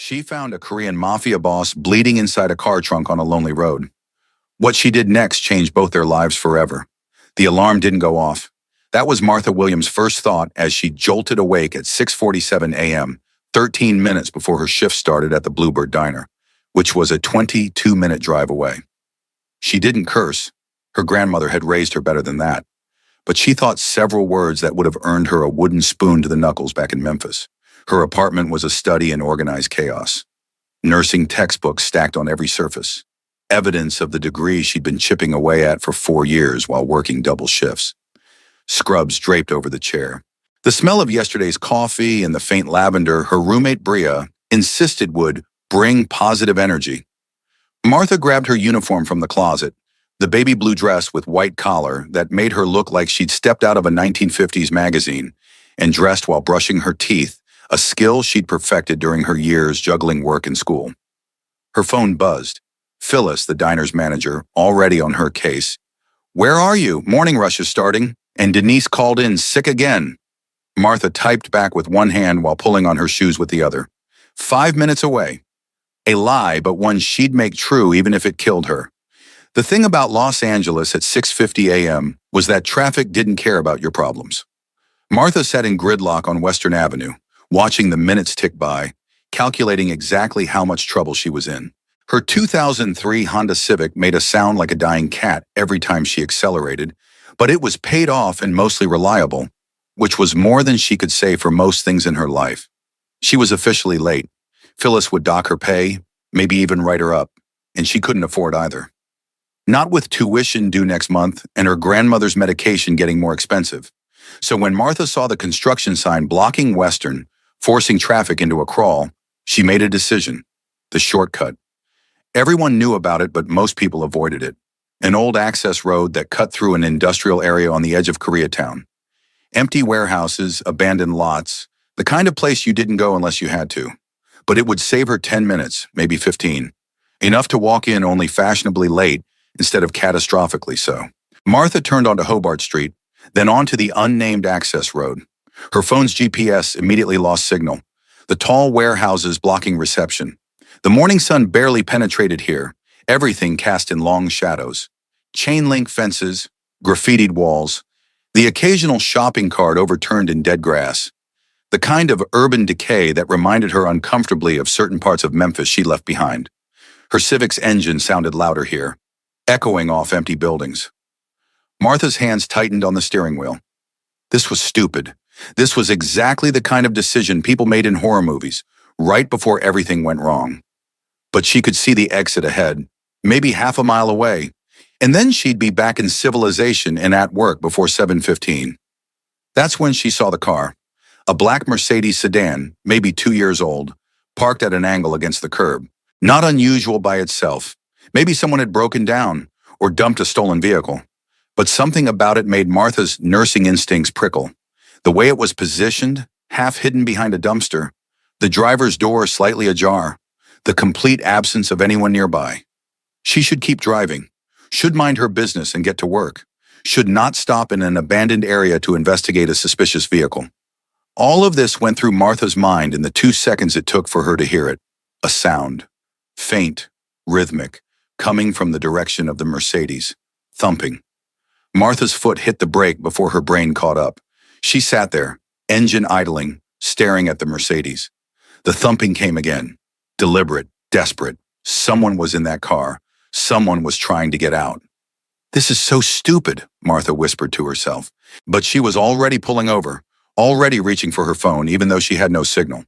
She found a Korean Mafia boss bleeding inside a car trunk on a lonely road. What she did next changed both their lives forever. The alarm didn't go off. That was Martha Williams' first thought as she jolted awake at 6:47 a.m., 13 minutes before her shift started at the Bluebird Diner, which was a 22-minute drive away. She didn't curse. Her grandmother had raised her better than that. But she thought several words that would have earned her a wooden spoon to the knuckles back in Memphis. Her apartment was a study in organized chaos. Nursing textbooks stacked on every surface. Evidence of the degree she'd been chipping away at for 4 years while working double shifts. Scrubs draped over the chair. The smell of yesterday's coffee and the faint lavender her roommate Bria insisted would bring positive energy. Martha grabbed her uniform from the closet, the baby blue dress with white collar that made her look like she'd stepped out of a 1950s magazine, and dressed while brushing her teeth, a skill she'd perfected during her years juggling work and school. Her phone buzzed. Phyllis, the diner's manager, already on her case. "Where are you? Morning rush is starting." And Denise called in sick again. Martha typed back with one hand while pulling on her shoes with the other. 5 minutes away. A lie, but one she'd make true even if it killed her. The thing about Los Angeles at 6:50 a.m. was that traffic didn't care about your problems. Martha sat in gridlock on Western Avenue, watching the minutes tick by, calculating exactly how much trouble she was in. Her 2003 Honda Civic made a sound like a dying cat every time she accelerated, but it was paid off and mostly reliable, which was more than she could say for most things in her life. She was officially late. Phyllis would dock her pay, maybe even write her up, and she couldn't afford either. Not with tuition due next month and her grandmother's medication getting more expensive. So when Martha saw the construction sign blocking Western, forcing traffic into a crawl, she made a decision: the shortcut. Everyone knew about it, but most people avoided it. An old access road that cut through an industrial area on the edge of Koreatown. Empty warehouses, abandoned lots, the kind of place you didn't go unless you had to. But it would save her 10 minutes, maybe 15. Enough to walk in only fashionably late instead of catastrophically so. Martha turned onto Hobart Street, then onto the unnamed access road. Her phone's GPS immediately lost signal. The tall warehouses blocking reception. The morning sun barely penetrated here, everything cast in long shadows. Chain-link fences, graffitied walls, the occasional shopping cart overturned in dead grass. The kind of urban decay that reminded her uncomfortably of certain parts of Memphis she left behind. Her Civic's engine sounded louder here, echoing off empty buildings. Martha's hands tightened on the steering wheel. This was stupid. This was exactly the kind of decision people made in horror movies, right before everything went wrong. But she could see the exit ahead, maybe half a mile away, and then she'd be back in civilization and at work before 7:15. That's when she saw the car. A black Mercedes sedan, maybe 2 years old, parked at an angle against the curb. Not unusual by itself. Maybe someone had broken down or dumped a stolen vehicle. But something about it made Martha's nursing instincts prickle. The way it was positioned, half hidden behind a dumpster, the driver's door slightly ajar, the complete absence of anyone nearby. She should keep driving, should mind her business and get to work, should not stop in an abandoned area to investigate a suspicious vehicle. All of this went through Martha's mind in the 2 seconds it took for her to hear it. A sound, faint, rhythmic, coming from the direction of the Mercedes, thumping. Martha's foot hit the brake before her brain caught up. She sat there, engine idling, staring at the Mercedes. The thumping came again, deliberate, desperate. Someone was in that car. Someone was trying to get out. "This is so stupid," Martha whispered to herself. But she was already pulling over, already reaching for her phone even though she had no signal.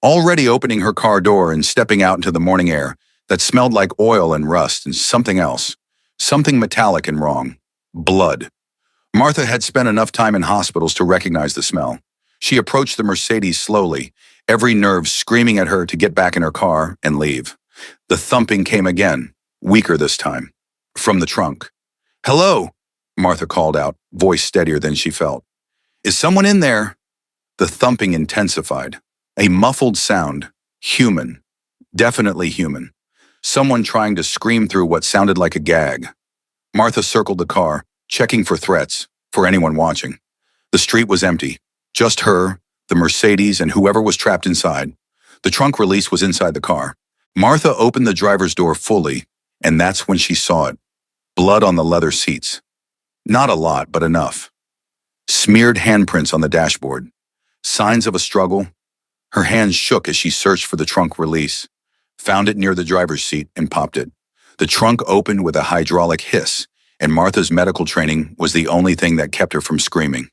Already opening her car door and stepping out into the morning air that smelled like oil and rust and something else. Something metallic and wrong. Blood. Martha had spent enough time in hospitals to recognize the smell. She approached the Mercedes slowly, every nerve screaming at her to get back in her car and leave. The thumping came again, weaker this time, from the trunk. "Hello," Martha called out, voice steadier than she felt. "Is someone in there?" The thumping intensified. A muffled sound, human, definitely human. Someone trying to scream through what sounded like a gag. Martha circled the car, checking for threats, for anyone watching. The street was empty. Just her, the Mercedes, and whoever was trapped inside. The trunk release was inside the car. Martha opened the driver's door fully, and that's when she saw it. Blood on the leather seats. Not a lot, but enough. Smeared handprints on the dashboard. Signs of a struggle. Her hands shook as she searched for the trunk release, found it near the driver's seat, and popped it. The trunk opened with a hydraulic hiss, and Martha's medical training was the only thing that kept her from screaming.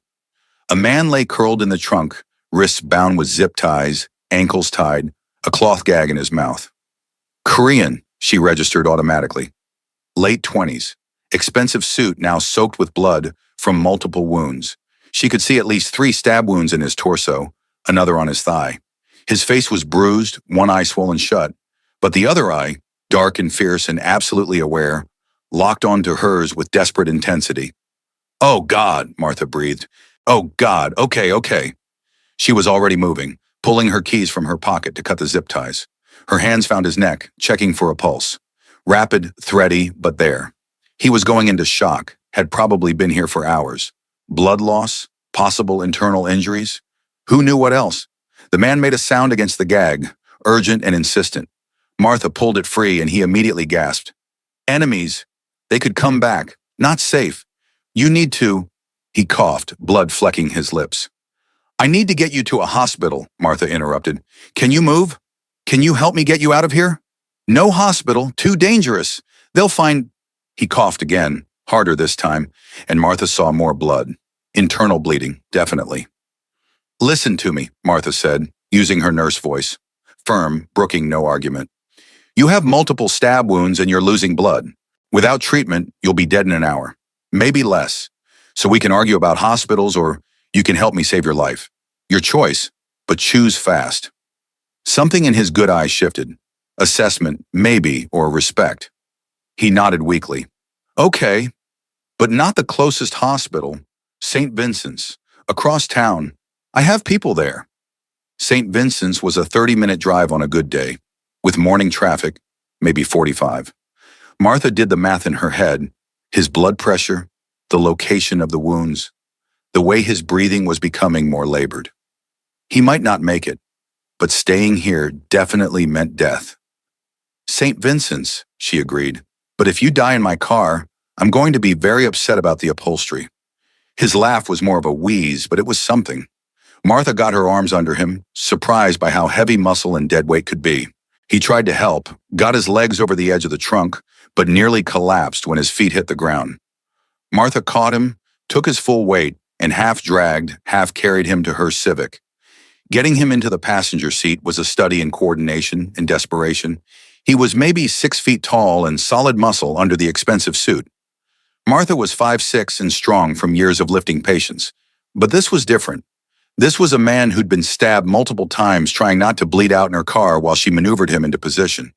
A man lay curled in the trunk, wrists bound with zip ties, ankles tied, a cloth gag in his mouth. Korean, she registered automatically. Late 20s. Expensive suit now soaked with blood from multiple wounds. She could see at least 3 stab wounds in his torso, another on his thigh. His face was bruised, one eye swollen shut, but the other eye, dark and fierce and absolutely aware, locked onto hers with desperate intensity. "Oh, God," Martha breathed. "Oh, God, okay." She was already moving, pulling her keys from her pocket to cut the zip ties. Her hands found his neck, checking for a pulse. Rapid, thready, but there. He was going into shock, had probably been here for hours. Blood loss, possible internal injuries. Who knew what else? The man made a sound against the gag, urgent and insistent. Martha pulled it free and he immediately gasped. "Enemies. They could come back. Not safe. You need to..." He coughed, blood flecking his lips. "I need to get you to a hospital," Martha interrupted. "Can you move? Can you help me get you out of here?" "No hospital. Too dangerous. They'll find..." He coughed again, harder this time, and Martha saw more blood. Internal bleeding, definitely. "Listen to me," Martha said, using her nurse voice. Firm, brooking no argument. "You have multiple stab wounds and you're losing blood. Without treatment, you'll be dead in an hour. Maybe less. So we can argue about hospitals or you can help me save your life. Your choice, but choose fast." Something in his good eye shifted. Assessment, maybe, or respect. He nodded weakly. "Okay, but not the closest hospital. St. Vincent's, across town. I have people there." St. Vincent's was a 30-minute drive on a good day, with morning traffic, maybe 45. Martha did the math in her head, his blood pressure, the location of the wounds, the way his breathing was becoming more labored. He might not make it, but staying here definitely meant death. "St. Vincent's," she agreed, "but if you die in my car, I'm going to be very upset about the upholstery." His laugh was more of a wheeze, but it was something. Martha got her arms under him, surprised by how heavy muscle and dead weight could be. He tried to help, got his legs over the edge of the trunk, but nearly collapsed when his feet hit the ground. Martha caught him, took his full weight, and half dragged, half carried him to her Civic. Getting him into the passenger seat was a study in coordination and desperation. He was maybe 6 feet tall and solid muscle under the expensive suit. Martha was 5'6" and strong from years of lifting patients. But this was different. This was a man who'd been stabbed multiple times trying not to bleed out in her car while she maneuvered him into position.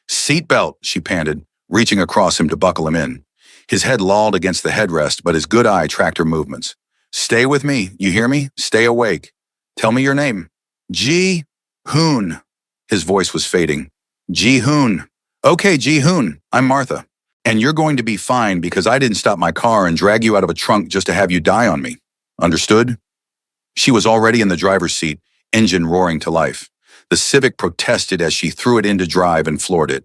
"Seatbelt," she panted, reaching across him to buckle him in. His head lolled against the headrest, but his good eye tracked her movements. "Stay with me, you hear me? Stay awake. Tell me your name." "Ji-hoon." His voice was fading. "Ji-hoon. Okay, Ji-hoon, I'm Martha. And you're going to be fine because I didn't stop my car and drag you out of a trunk just to have you die on me. Understood?" She was already in the driver's seat, engine roaring to life. The Civic protested as she threw it into drive and floored it.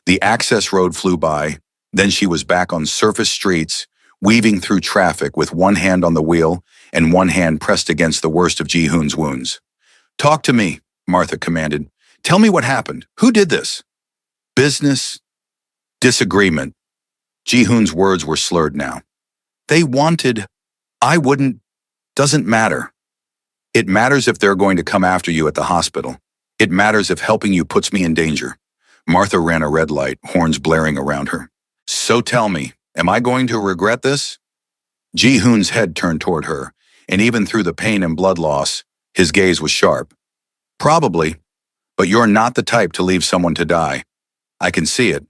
The access road flew by. Then she was back on surface streets, weaving through traffic with one hand on the wheel and one hand pressed against the worst of Ji-hoon's wounds. "Talk to me," Martha commanded. "Tell me what happened. Who did this?" "Business. Disagreement." Ji-hoon's words were slurred now. "They wanted... I wouldn't... Doesn't matter. It matters if they're going to come after you at the hospital. It matters if helping you puts me in danger." Martha ran a red light, horns blaring around her. "So tell me, am I going to regret this?" Ji-hoon's head turned toward her, and even through the pain and blood loss, his gaze was sharp. "Probably, but you're not the type to leave someone to die. I can see it.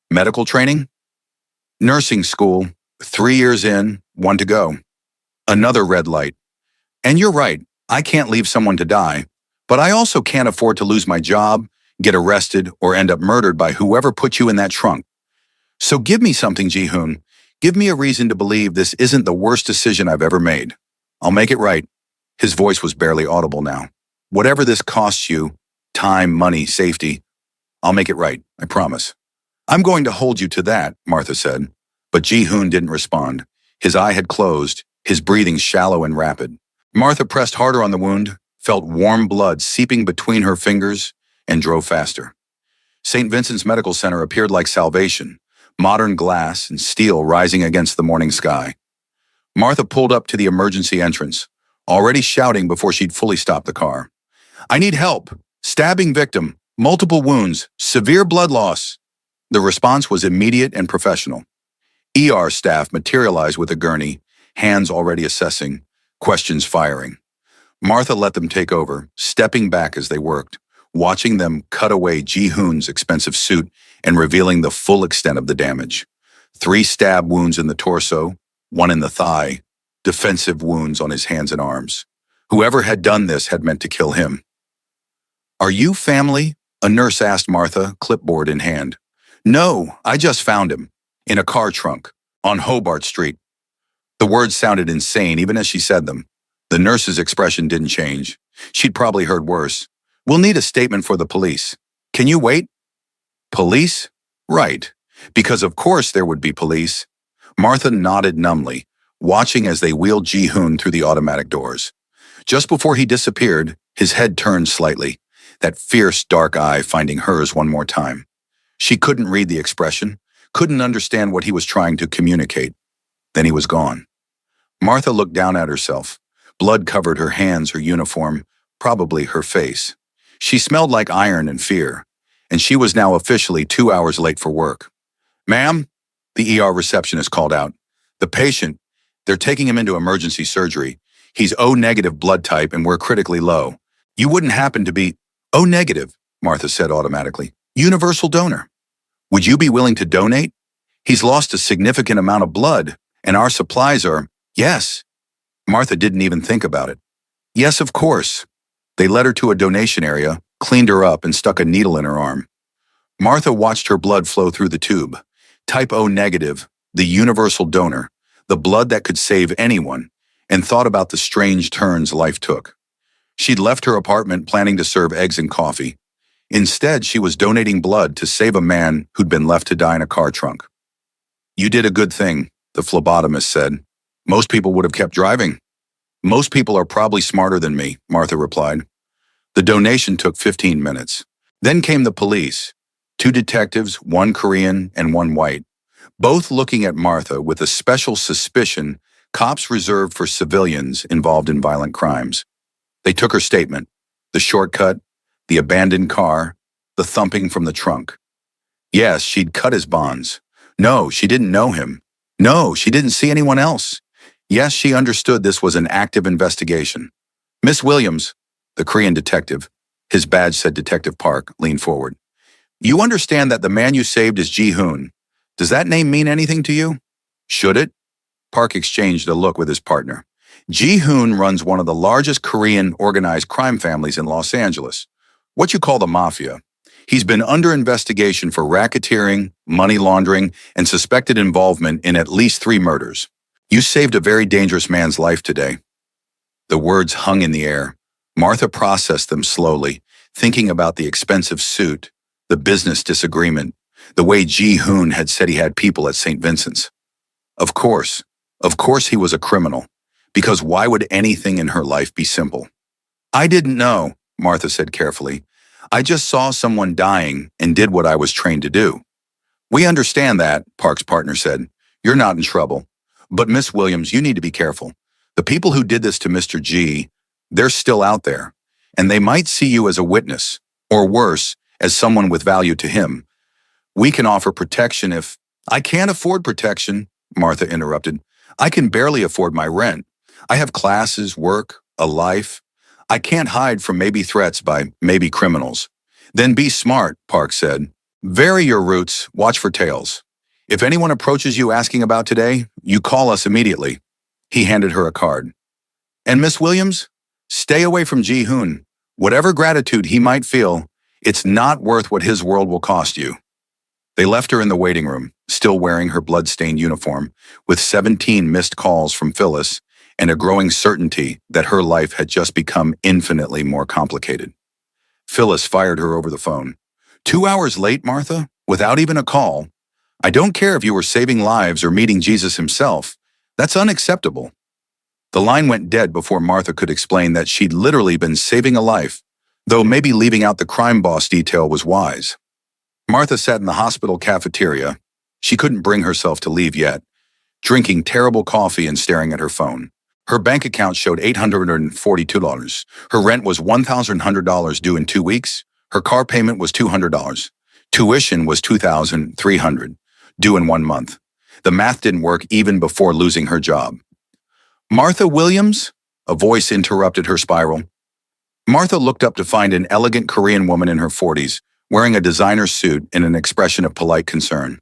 Medical training?" "Nursing school, 3 years in, 1 to go." Another red light. "And you're right, I can't leave someone to die, but I also can't afford to lose my job, get arrested, or end up murdered by whoever put you in that trunk. So give me something, Ji-hoon. Give me a reason to believe this isn't the worst decision I've ever made. I'll make it right." His voice was barely audible now. "Whatever this costs you, Time, money, safety. I'll make it right, I promise. I'm going to hold you to that, Martha said. But Ji-hoon didn't respond. His eye had closed, his breathing shallow and rapid. Martha pressed harder on the wound, felt warm blood seeping between her fingers, and drove faster. St. Vincent's Medical Center appeared like salvation, modern glass and steel rising against the morning sky. Martha pulled up to the emergency entrance, already shouting before she'd fully stopped the car. I need help. Stabbing victim. Multiple wounds. Severe blood loss. The response was immediate and professional. ER staff materialized with a gurney, hands already assessing, questions firing. Martha let them take over, stepping back as they worked, watching them cut away Ji-hoon's expensive suit and revealing the full extent of the damage. 3 stab wounds in the torso, 1 in the thigh, defensive wounds on his hands and arms. Whoever had done this had meant to kill him. Are you family? A nurse asked Martha, clipboard in hand. No, I just found him. In a car trunk, on Hobart Street. The words sounded insane even as she said them. The nurse's expression didn't change. She'd probably heard worse. We'll need a statement for the police. Can you wait? Police? Right. Because of course there would be police. Martha nodded numbly, watching as they wheeled Ji-hoon through the automatic doors. Just before he disappeared, his head turned slightly, that fierce dark eye finding hers one more time. She couldn't read the expression, couldn't understand what he was trying to communicate. Then he was gone. Martha looked down at herself. Blood covered her hands, her uniform, probably her face. She smelled like iron and fear, and she was now officially 2 hours late for work. Ma'am, the ER receptionist called out. The patient, they're taking him into emergency surgery. He's O-negative blood type and we're critically low. You wouldn't happen to be O-negative, Martha said automatically. Universal donor. Would you be willing to donate? He's lost a significant amount of blood, and our supplies are, yes. Martha didn't even think about it. Yes, of course. They led her to a donation area, cleaned her up, and stuck a needle in her arm. Martha watched her blood flow through the tube. Type O negative, the universal donor, the blood that could save anyone, and thought about the strange turns life took. She'd left her apartment planning to serve eggs and coffee. Instead, she was donating blood to save a man who'd been left to die in a car trunk. You did a good thing, the phlebotomist said. Most people would have kept driving. Most people are probably smarter than me, Martha replied. The donation took 15 minutes. Then came the police. 2 detectives, 1 Korean and 1 white, both looking at Martha with a special suspicion cops reserved for civilians involved in violent crimes. They took her statement, the shortcut, the abandoned car, the thumping from the trunk. Yes, she'd cut his bonds. No, she didn't know him. No, she didn't see anyone else. Yes, she understood this was an active investigation. Miss Williams, the Korean detective, his badge said Detective Park, leaned forward. You understand that the man you saved is Ji-hoon. Does that name mean anything to you? Should it? Park exchanged a look with his partner. Ji-hoon runs one of the largest Korean organized crime families in Los Angeles. What you call the Mafia. He's been under investigation for racketeering, money laundering, and suspected involvement in at least 3 murders. You saved a very dangerous man's life today. The words hung in the air. Martha processed them slowly, thinking about the expensive suit, the business disagreement, the way Ji-hoon had said he had people at St. Vincent's. Of course he was a criminal, because why would anything in her life be simple? I didn't know, Martha said carefully. I just saw someone dying and did what I was trained to do. We understand that, Park's partner said. You're not in trouble. But Miss Williams, you need to be careful. The people who did this to Mr. G, they're still out there, and they might see you as a witness, or worse, as someone with value to him. We can offer protection if— I can't afford protection, Martha interrupted. I can barely afford my rent. I have classes, work, a life. I can't hide from maybe threats by maybe criminals. Then be smart, Park said. Vary your routes, watch for tails. If anyone approaches you asking about today, you call us immediately. He handed her a card. And Miss Williams, stay away from Ji-hoon. Whatever gratitude he might feel, it's not worth what his world will cost you. They left her in the waiting room, still wearing her blood-stained uniform, with 17 missed calls from Phyllis and a growing certainty that her life had just become infinitely more complicated. Phyllis fired her over the phone. 2 hours late, Martha? Without even a call? I don't care if you were saving lives or meeting Jesus himself. That's unacceptable. The line went dead before Martha could explain that she'd literally been saving a life, though maybe leaving out the crime boss detail was wise. Martha sat in the hospital cafeteria. She couldn't bring herself to leave yet, drinking terrible coffee and staring at her phone. Her bank account showed $842. Her rent was $1,100 due in 2 weeks. Her car payment was $200. Tuition was $2,300, due in 1 month. The math didn't work even before losing her job. Martha Williams? A voice interrupted her spiral. Martha looked up to find an elegant Korean woman in her 40s, wearing a designer suit and an expression of polite concern.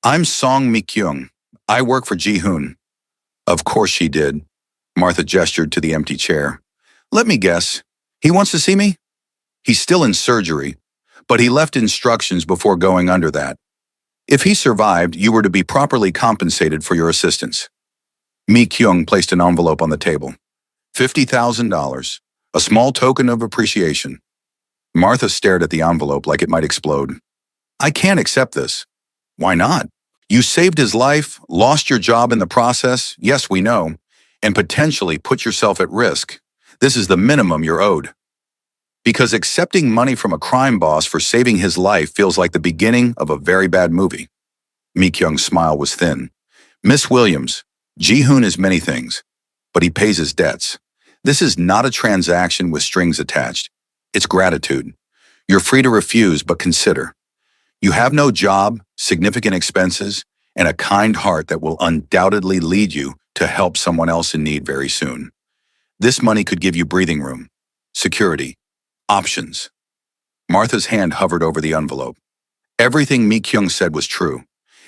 I'm Song Mi-kyung. I work for Ji-hoon. Of course she did. Martha gestured to the empty chair. Let me guess. He wants to see me? He's still in surgery, but he left instructions before going under that. If he survived, you were to be properly compensated for your assistance. Mi-kyung placed an envelope on the table. $50,000, a small token of appreciation. Martha stared at the envelope like it might explode. I can't accept this. Why not? You saved his life, lost your job in the process, yes, we know, and potentially put yourself at risk. This is the minimum you're owed. Because accepting money from a crime boss for saving his life feels like the beginning of a very bad movie. Mi-kyung's smile was thin. Miss Williams, Ji-hoon is many things, but he pays his debts. This is not a transaction with strings attached. It's gratitude. You're free to refuse, but consider. You have no job, significant expenses, and a kind heart that will undoubtedly lead you to help someone else in need very soon. This money could give you breathing room, security, options. Martha's hand hovered over the envelope. Everything Mi-kyung said was true,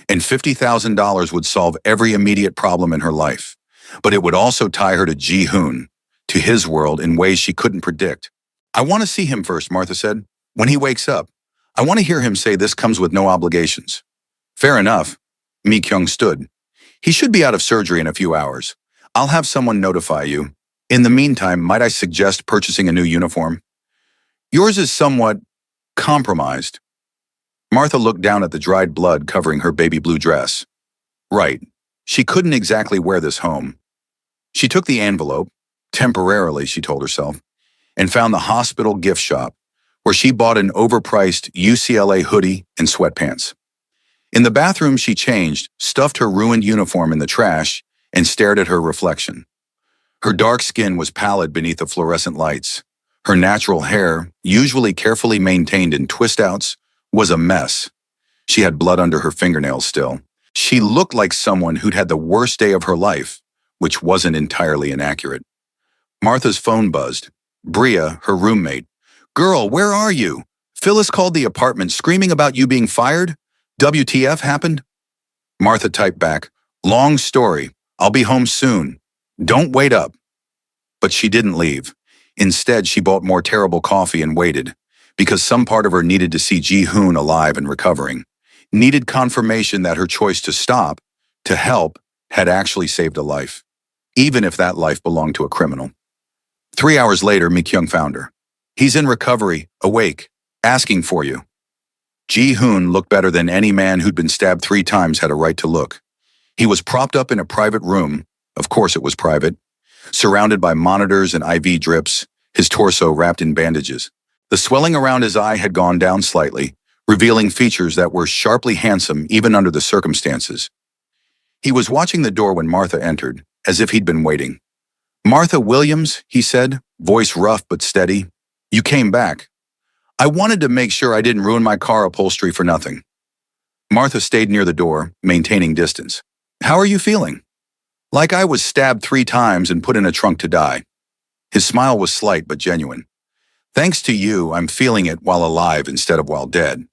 and $50,000 would solve every immediate problem in her life. But it would also tie her to Ji-hoon, to his world in ways she couldn't predict. I want to see him first, Martha said. When he wakes up, I want to hear him say this comes with no obligations. Fair enough. Mi-kyung stood. He should be out of surgery in a few hours. I'll have someone notify you. In the meantime, might I suggest purchasing a new uniform? Yours is somewhat compromised. Martha looked down at the dried blood covering her baby blue dress. Right. She couldn't exactly wear this home. She took the envelope, temporarily, she told herself, and found the hospital gift shop, where she bought an overpriced UCLA hoodie and sweatpants. In the bathroom, she changed, stuffed her ruined uniform in the trash, and stared at her reflection. Her dark skin was pallid beneath the fluorescent lights. Her natural hair, usually carefully maintained in twist-outs, was a mess. She had blood under her fingernails still. She looked like someone who'd had the worst day of her life, which wasn't entirely inaccurate. Martha's phone buzzed. Bria, her roommate. Girl, where are you? Phyllis called the apartment screaming about you being fired. WTF happened? Martha typed back, long story. I'll be home soon. Don't wait up. But she didn't leave. Instead, she bought more terrible coffee and waited, because some part of her needed to see Ji-hoon alive and recovering, needed confirmation that her choice to stop, to help, had actually saved a life, even if that life belonged to a criminal. 3 hours later, Mi-kyung found her. He's in recovery, awake, asking for you. Ji-hoon looked better than any man who'd been stabbed 3 times had a right to look. He was propped up in a private room, of course it was private, surrounded by monitors and IV drips, his torso wrapped in bandages. The swelling around his eye had gone down slightly, revealing features that were sharply handsome even under the circumstances. He was watching the door when Martha entered, as if he'd been waiting. Martha Williams, he said, voice rough but steady. You came back. I wanted to make sure I didn't ruin my car upholstery for nothing. Martha stayed near the door, maintaining distance. How are you feeling? Like I was stabbed 3 times and put in a trunk to die. His smile was slight but genuine. Thanks to you, I'm feeling it while alive instead of while dead.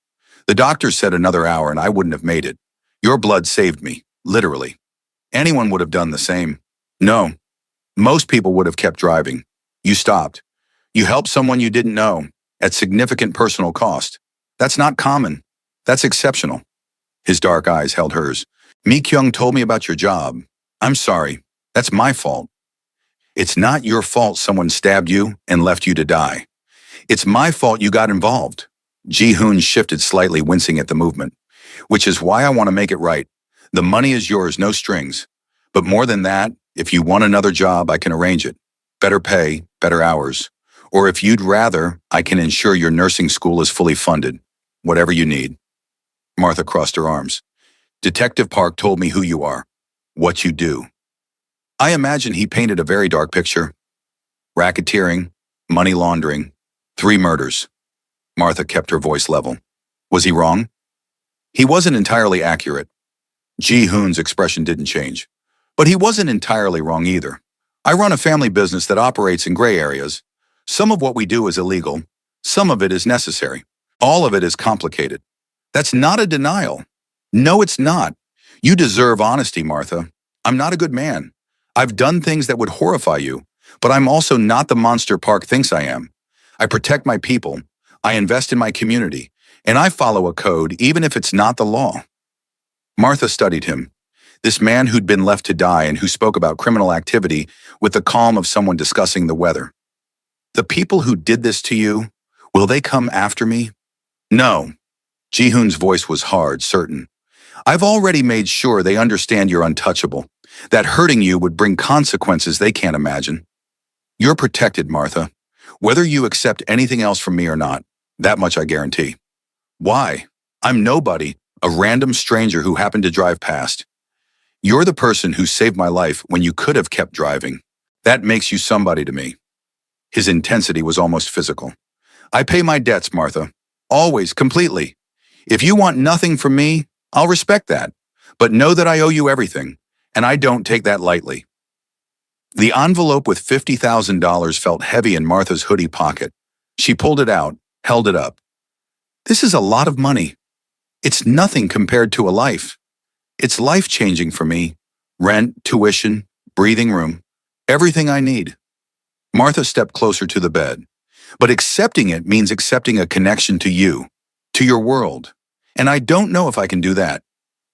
The doctor said another hour and I wouldn't have made it. Your blood saved me, literally. Anyone would have done the same. No. Most people would have kept driving. You stopped. You helped someone you didn't know, at significant personal cost. That's not common. That's exceptional. His dark eyes held hers. Mi-kyung told me about your job. I'm sorry. That's my fault. It's not your fault someone stabbed you and left you to die. It's my fault you got involved. Ji-hoon shifted slightly, wincing at the movement. Which is why I want to make it right. The money is yours, no strings. But more than that, if you want another job, I can arrange it. Better pay, better hours. Or if you'd rather, I can ensure your nursing school is fully funded. Whatever you need. Martha crossed her arms. Detective Park told me who you are, what you do. I imagine he painted a very dark picture. Racketeering, money laundering, 3 murders. Martha kept her voice level. Was he wrong? He wasn't entirely accurate. Ji-hoon's expression didn't change. But he wasn't entirely wrong either. I run a family business that operates in gray areas. Some of what we do is illegal. Some of it is necessary. All of it is complicated. That's not a denial. No, it's not. You deserve honesty, Martha. I'm not a good man. I've done things that would horrify you, but I'm also not the monster Park thinks I am. I protect my people. I invest in my community. And I follow a code, even if it's not the law. Martha studied him. This man who'd been left to die and who spoke about criminal activity with the calm of someone discussing the weather. The people who did this to you, will they come after me? No. Ji-hoon's voice was hard, certain. I've already made sure they understand you're untouchable, that hurting you would bring consequences they can't imagine. You're protected, Martha, whether you accept anything else from me or not. That much I guarantee. Why? I'm nobody, a random stranger who happened to drive past. You're the person who saved my life when you could have kept driving. That makes you somebody to me. His intensity was almost physical. I pay my debts, Martha. Always, completely. If you want nothing from me, I'll respect that. But know that I owe you everything, and I don't take that lightly. The envelope with $50,000 felt heavy in Martha's hoodie pocket. She pulled it out, held it up. This is a lot of money. It's nothing compared to a life. It's life-changing for me. Rent, tuition, breathing room, everything I need. Martha stepped closer to the bed. But accepting it means accepting a connection to you, to your world. And I don't know if I can do that.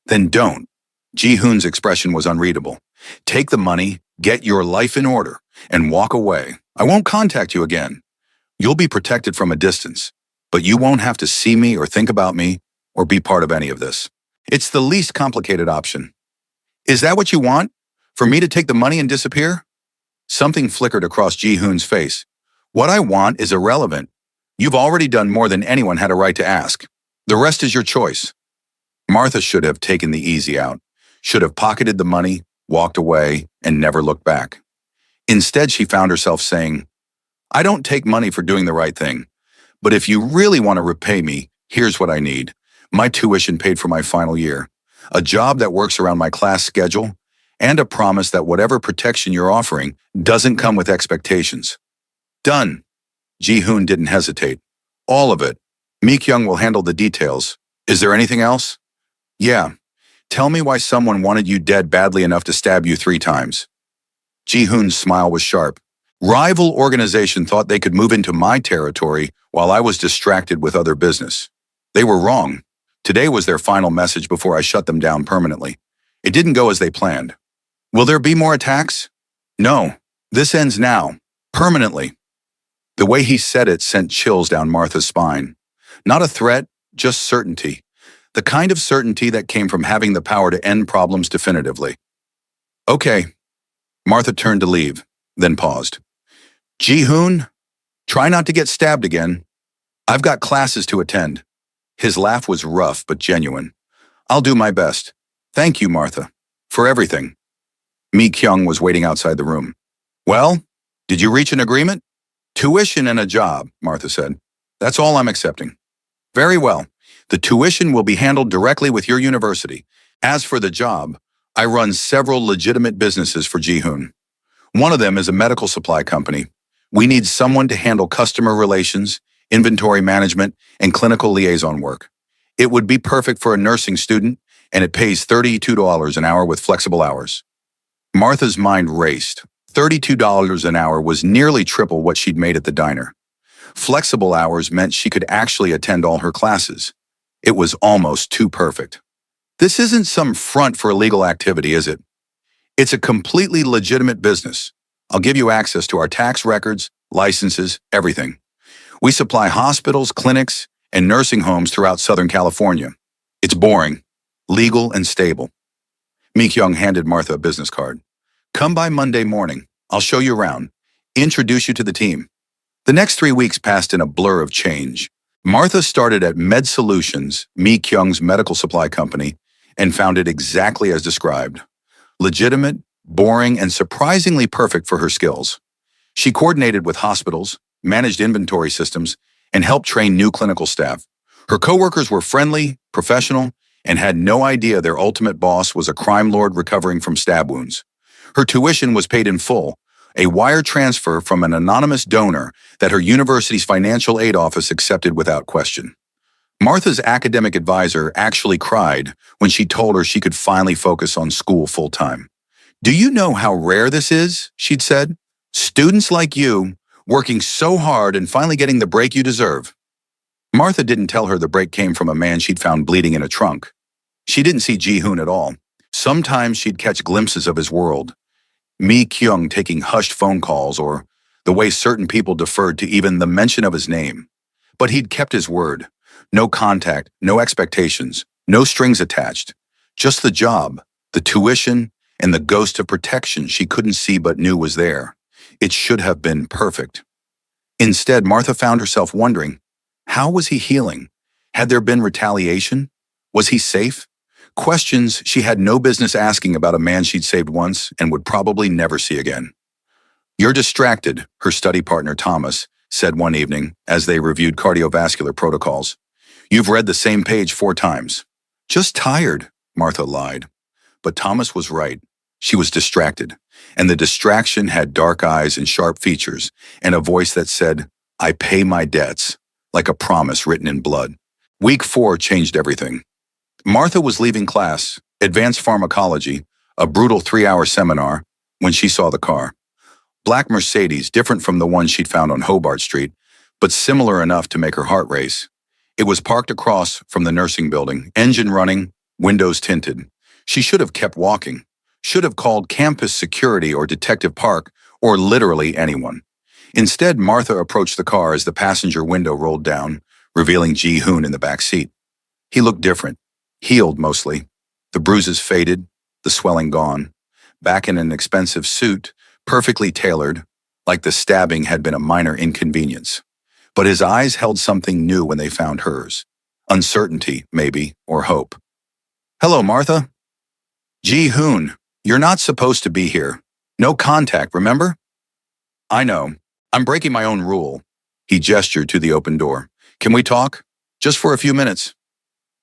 Then don't. Ji-hoon's expression was unreadable. Take the money, get your life in order, and walk away. I won't contact you again. You'll be protected from a distance, but you won't have to see me or think about me or be part of any of this. It's the least complicated option. Is that what you want? For me to take the money and disappear? Something flickered across Ji-hoon's face. What I want is irrelevant. You've already done more than anyone had a right to ask. The rest is your choice. Martha should have taken the easy out, should have pocketed the money, walked away, and never looked back. Instead, she found herself saying, I don't take money for doing the right thing, but if you really want to repay me, here's what I need. My tuition paid for my final year, a job that works around my class schedule, and a promise that whatever protection you're offering doesn't come with expectations. Done. Ji-hoon didn't hesitate. All of it. Mi-kyung will handle the details. Is there anything else? Yeah. Tell me why someone wanted you dead badly enough to stab you 3 times. Ji-hoon's smile was sharp. Rival organization thought they could move into my territory while I was distracted with other business. They were wrong. Today was their final message before I shut them down permanently. It didn't go as they planned. Will there be more attacks? No. This ends now. Permanently. The way he said it sent chills down Martha's spine. Not a threat, just certainty. The kind of certainty that came from having the power to end problems definitively. Okay. Martha turned to leave, then paused. Ji-hoon, try not to get stabbed again. I've got classes to attend. His laugh was rough but genuine. I'll do my best. Thank you, Martha, for everything. Mi-kyung was waiting outside the room. Well, did you reach an agreement? Tuition and a job, Martha said. That's all I'm accepting. Very well. The tuition will be handled directly with your university. As for the job, I run several legitimate businesses for Ji-hoon. One of them is a medical supply company. We need someone to handle customer relations, inventory management, and clinical liaison work. It would be perfect for a nursing student, and it pays $32 an hour with flexible hours. Martha's mind raced. $32 an hour was nearly triple what she'd made at the diner. Flexible hours meant she could actually attend all her classes. It was almost too perfect. This isn't some front for illegal activity, is it? It's a completely legitimate business. I'll give you access to our tax records, licenses, everything. We supply hospitals, clinics, and nursing homes throughout Southern California. It's boring, legal, and stable. Mi-kyung handed Martha a business card. Come by Monday morning. I'll show you around. Introduce you to the team. The next 3 weeks passed in a blur of change. Martha started at Med Solutions, Mi-kyung's medical supply company, and found it exactly as described. Legitimate, boring, and surprisingly perfect for her skills. She coordinated with hospitals, managed inventory systems, and helped train new clinical staff. Her coworkers were friendly, professional, and had no idea their ultimate boss was a crime lord recovering from stab wounds. Her tuition was paid in full, a wire transfer from an anonymous donor that her university's financial aid office accepted without question. Martha's academic advisor actually cried when she told her she could finally focus on school full-time. Do you know how rare this is? She'd said. Students like you, working so hard and finally getting the break you deserve. Martha didn't tell her the break came from a man she'd found bleeding in a trunk. She didn't see Ji-hoon at all. Sometimes she'd catch glimpses of his world. Mi-kyung taking hushed phone calls or the way certain people deferred to even the mention of his name. But he'd kept his word. No contact, no expectations, no strings attached. Just the job, the tuition, and the ghost of protection she couldn't see but knew was there. It should have been perfect. Instead, Martha found herself wondering, how was he healing? Had there been retaliation? Was he safe? Questions she had no business asking about a man she'd saved once and would probably never see again. You're distracted, her study partner Thomas said one evening as they reviewed cardiovascular protocols. You've read the same page 4 times. Just tired, Martha lied. But Thomas was right. She was distracted, and the distraction had dark eyes and sharp features, and a voice that said, I pay my debts, like a promise written in blood. Week 4 changed everything. Martha was leaving class, advanced pharmacology, a brutal 3-hour seminar, when she saw the car. Black Mercedes, different from the one she'd found on Hobart Street, but similar enough to make her heart race. It was parked across from the nursing building, engine running, windows tinted. She should have kept walking, should have called campus security or Detective Park, or literally anyone. Instead, Martha approached the car as the passenger window rolled down, revealing Ji-hoon in the back seat. He looked different, healed mostly, the bruises faded, the swelling gone, back in an expensive suit, perfectly tailored, like the stabbing had been a minor inconvenience. But his eyes held something new when they found hers. Uncertainty, maybe, or hope. Hello, Martha. Ji-hoon, you're not supposed to be here. No contact, remember? I know. I'm breaking my own rule. He gestured to the open door. Can we talk? Just for a few minutes.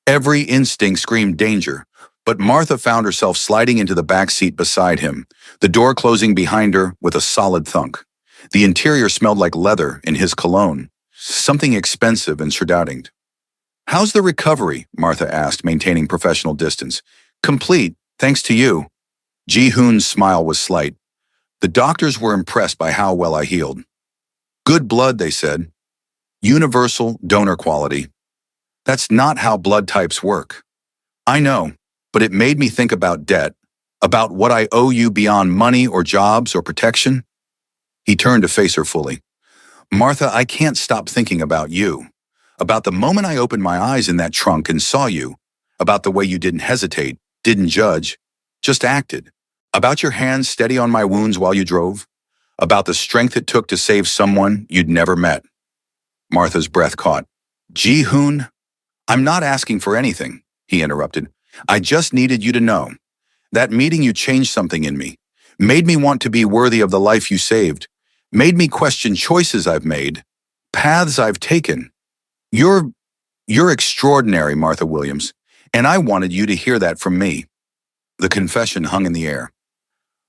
Every instinct screamed danger, but Martha found herself sliding into the back seat beside him, the door closing behind her with a solid thunk. The interior smelled like leather in his cologne, something expensive and shrouded. How's the recovery? Martha asked, maintaining professional distance. Complete, thanks to you. Ji-hoon's smile was slight. The doctors were impressed by how well I healed. Good blood, they said. Universal donor quality. That's not how blood types work. I know, but it made me think about debt, about what I owe you beyond money or jobs or protection. He turned to face her fully. Martha, I can't stop thinking about you, about the moment I opened my eyes in that trunk and saw you, about the way you didn't hesitate, didn't judge, just acted, about your hands steady on my wounds while you drove, about the strength it took to save someone you'd never met. Martha's breath caught. Ji-hoon, I'm not asking for anything, he interrupted. I just needed you to know. That meeting you changed something in me, made me want to be worthy of the life you saved, made me question choices I've made, paths I've taken. You're extraordinary, Martha Williams, and I wanted you to hear that from me. The confession hung in the air.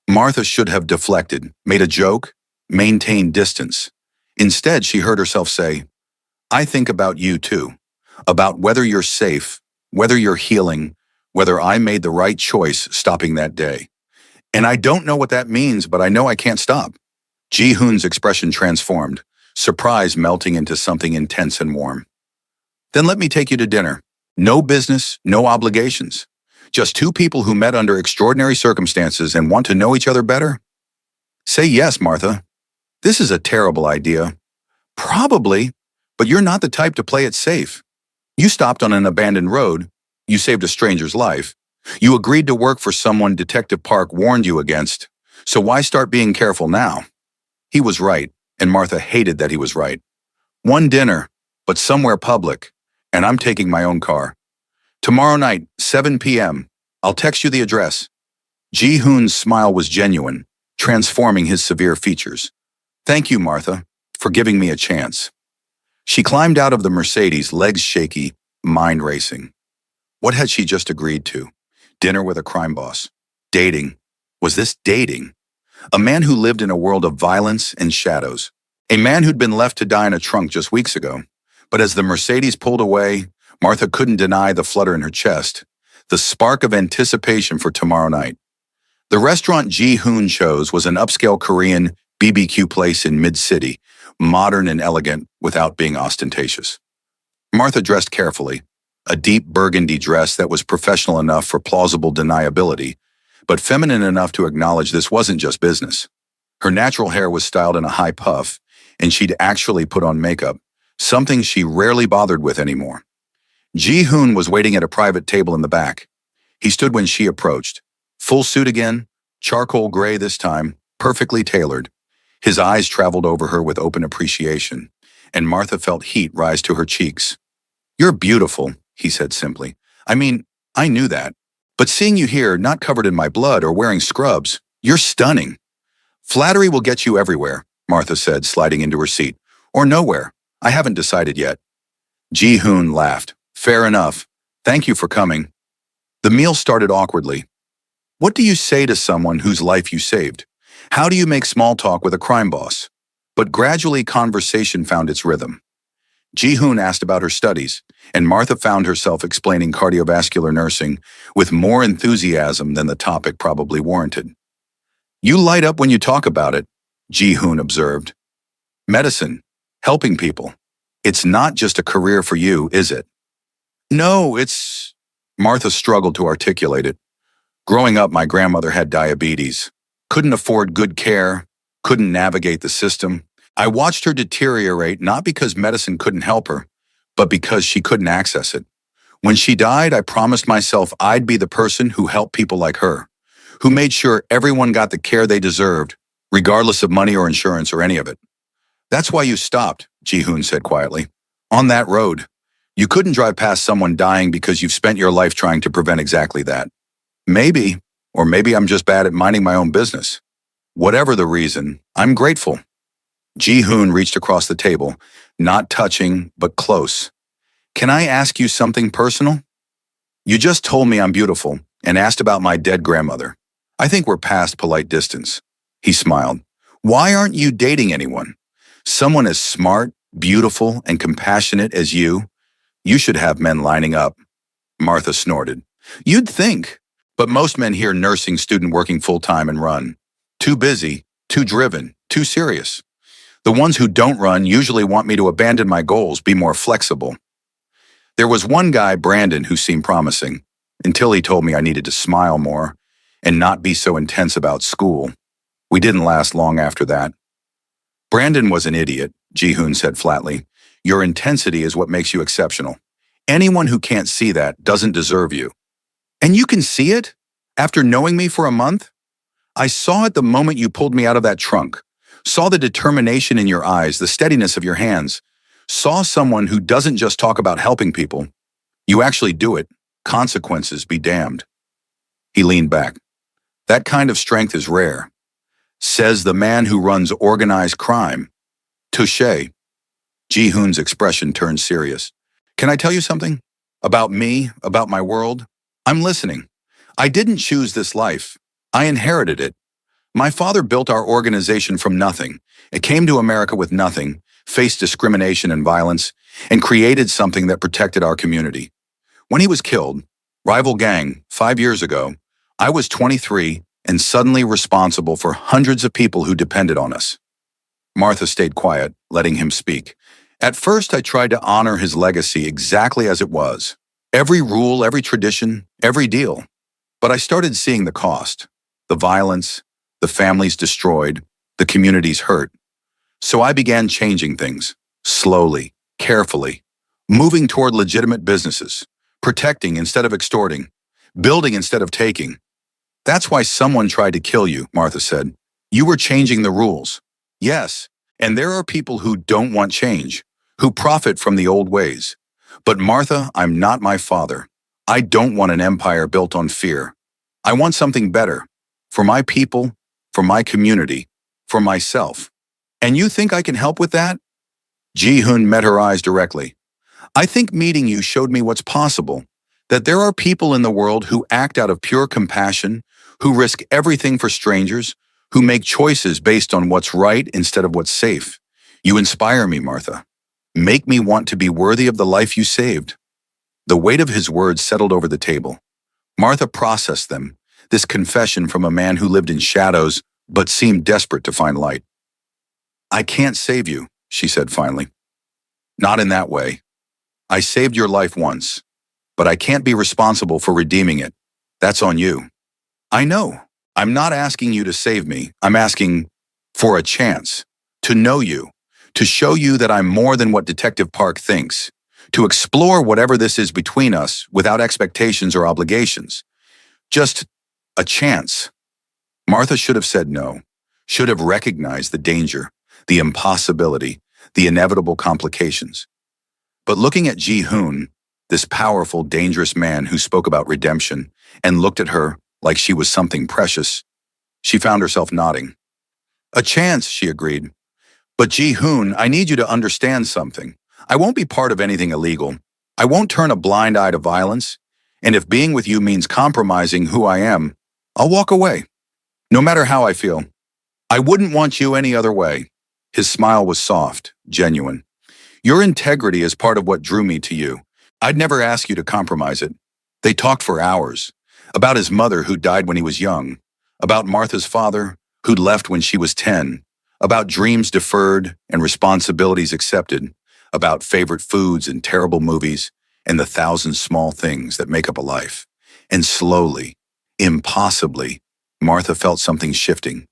Martha should have deflected, made a joke, maintained distance. Instead, she heard herself say, I think about you too, about whether you're safe, whether you're healing, whether I made the right choice stopping that day. And I don't know what that means, but I know I can't stop. Ji-hoon's expression transformed, surprise melting into something intense and warm. Then let me take you to dinner. No business, no obligations. Just 2 people who met under extraordinary circumstances and want to know each other better? Say yes, Martha. This is a terrible idea. Probably, But you're not the type to play it safe. You stopped on an abandoned road. You saved a stranger's life. You agreed to work for someone Detective Park warned you against. So why start being careful now? He was right, and Martha hated that he was right. One dinner, but somewhere public, and I'm taking my own car. Tomorrow night, 7 p.m. I'll text you the address. Ji-hoon's smile was genuine, transforming his severe features. Thank you, Martha, for giving me a chance. She climbed out of the Mercedes, legs shaky, mind racing. What had she just agreed to? Dinner with a crime boss. Dating. Was this dating? A man who lived in a world of violence and shadows. A man who'd been left to die in a trunk just weeks ago. But as the Mercedes pulled away, Martha couldn't deny the flutter in her chest, the spark of anticipation for tomorrow night. The restaurant Ji-hoon chose was an upscale Korean BBQ place in mid-city, modern and elegant without being ostentatious. Martha dressed carefully, a deep burgundy dress that was professional enough for plausible deniability, but feminine enough to acknowledge this wasn't just business. Her natural hair was styled in a high puff, and she'd actually put on makeup, something she rarely bothered with anymore. Ji-hoon was waiting at a private table in the back. He stood when she approached. Full suit again, charcoal gray this time, perfectly tailored. His eyes traveled over her with open appreciation, and Martha felt heat rise to her cheeks. "You're beautiful," he said simply. "I mean, I knew that. But seeing you here, not covered in my blood or wearing scrubs, you're stunning." "Flattery will get you everywhere," Martha said, sliding into her seat. "Or nowhere. I haven't decided yet." Ji-hoon laughed. "Fair enough. Thank you for coming." The meal started awkwardly. What do you say to someone whose life you saved? How do you make small talk with a crime boss? But gradually conversation found its rhythm. Ji-hoon asked about her studies, and Martha found herself explaining cardiovascular nursing with more enthusiasm than the topic probably warranted. "You light up when you talk about it," Ji-hoon observed. "Medicine, helping people. It's not just a career for you, is it?" "No, it's..." Martha struggled to articulate it. "Growing up, my grandmother had diabetes. Couldn't afford good care, couldn't navigate the system. I watched her deteriorate not because medicine couldn't help her, but because she couldn't access it. When she died, I promised myself I'd be the person who helped people like her, who made sure everyone got the care they deserved, regardless of money or insurance or any of it." "That's why you stopped," Ji-hoon said quietly. "On that road. You couldn't drive past someone dying because you've spent your life trying to prevent exactly that. Maybe, or maybe I'm just bad at minding my own business. Whatever the reason, I'm grateful." Ji-hoon reached across the table, not touching, but close. "Can I ask you something personal? You just told me I'm beautiful and asked about my dead grandmother. I think we're past polite distance." He smiled. "Why aren't you dating anyone? Someone as smart, beautiful, and compassionate as you? You should have men lining up." Martha snorted. "You'd think. But most men hear nursing student working full-time and run. Too busy, too driven, too serious. The ones who don't run usually want me to abandon my goals, be more flexible. There was one guy, Brandon, who seemed promising, until he told me I needed to smile more and not be so intense about school. We didn't last long after that." "Brandon was an idiot," Ji-hoon said flatly. "Your intensity is what makes you exceptional. Anyone who can't see that doesn't deserve you." "And you can see it? After knowing me for a month?" "I saw it the moment you pulled me out of that trunk. Saw the determination in your eyes, the steadiness of your hands. Saw someone who doesn't just talk about helping people. You actually do it. Consequences be damned." He leaned back. "That kind of strength is rare. Says the man who runs organized crime." "Touché." Ji-hoon's expression turned serious. "Can I tell you something? About me, about my world? I'm listening. I didn't choose this life. I inherited it. My father built our organization from nothing. It came to America with nothing, faced discrimination and violence, and created something that protected our community. When he was killed, rival gang, 5 years ago, I was 23 and suddenly responsible for hundreds of people who depended on us." Martha stayed quiet, letting him speak. "At first, I tried to honor his legacy exactly as it was. Every rule, every tradition, every deal. But I started seeing the cost, the violence, the families destroyed, the communities hurt. So I began changing things, slowly, carefully, moving toward legitimate businesses, protecting instead of extorting, building instead of taking. That's why someone tried to kill you, Martha said. You were changing the rules. Yes, and there are people who don't want change, who profit from the old ways. But Martha, I'm not my father. I don't want an empire built on fear. I want something better. For my people, for my community, for myself. And you think I can help with that? Ji-hoon met her eyes directly. I think meeting you showed me what's possible, that there are people in the world who act out of pure compassion, who risk everything for strangers, who make choices based on what's right instead of what's safe. You inspire me, Martha. Make me want to be worthy of the life you saved. The weight of his words settled over the table. Martha processed them, this confession from a man who lived in shadows but seemed desperate to find light. I can't save you, she said finally. Not in that way. I saved your life once, but I can't be responsible for redeeming it. That's on you. I know. I'm not asking you to save me. I'm asking for a chance to know you, to show you that I'm more than what Detective Park thinks, to explore whatever this is between us without expectations or obligations. Just a chance. Martha should have said no, should have recognized the danger, the impossibility, the inevitable complications. But looking at Ji-hoon, this powerful, dangerous man who spoke about redemption and looked at her like she was something precious, she found herself nodding. A chance, she agreed. But Ji-hoon, I need you to understand something. I won't be part of anything illegal. I won't turn a blind eye to violence. And if being with you means compromising who I am, I'll walk away. No matter how I feel. I wouldn't want you any other way. His smile was soft, genuine. Your integrity is part of what drew me to you. I'd never ask you to compromise it. They talked for hours. About his mother who died when he was young. About Martha's father who'd left when she was 10. About dreams deferred and responsibilities accepted. About favorite foods and terrible movies and the thousand small things that make up a life. And slowly, impossibly, Martha felt something shifting.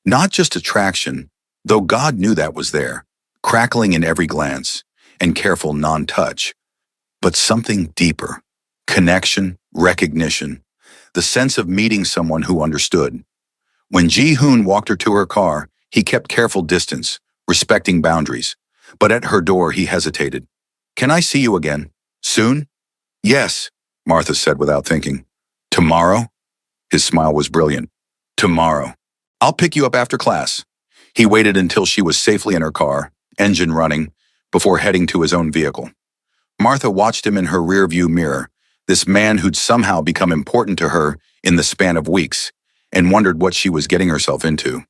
Not just attraction, though God knew that was there, crackling in every glance and careful non-touch, but something deeper. Connection, recognition, the sense of meeting someone who understood. When Ji-hoon walked her to her car, he kept careful distance, respecting boundaries. But at her door, he hesitated. Can I see you again? Soon? Yes, Martha said without thinking. Tomorrow? His smile was brilliant. Tomorrow. I'll pick you up after class. He waited until she was safely in her car, engine running, before heading to his own vehicle. Martha watched him in her rearview mirror, this man who'd somehow become important to her in the span of weeks, and wondered what she was getting herself into.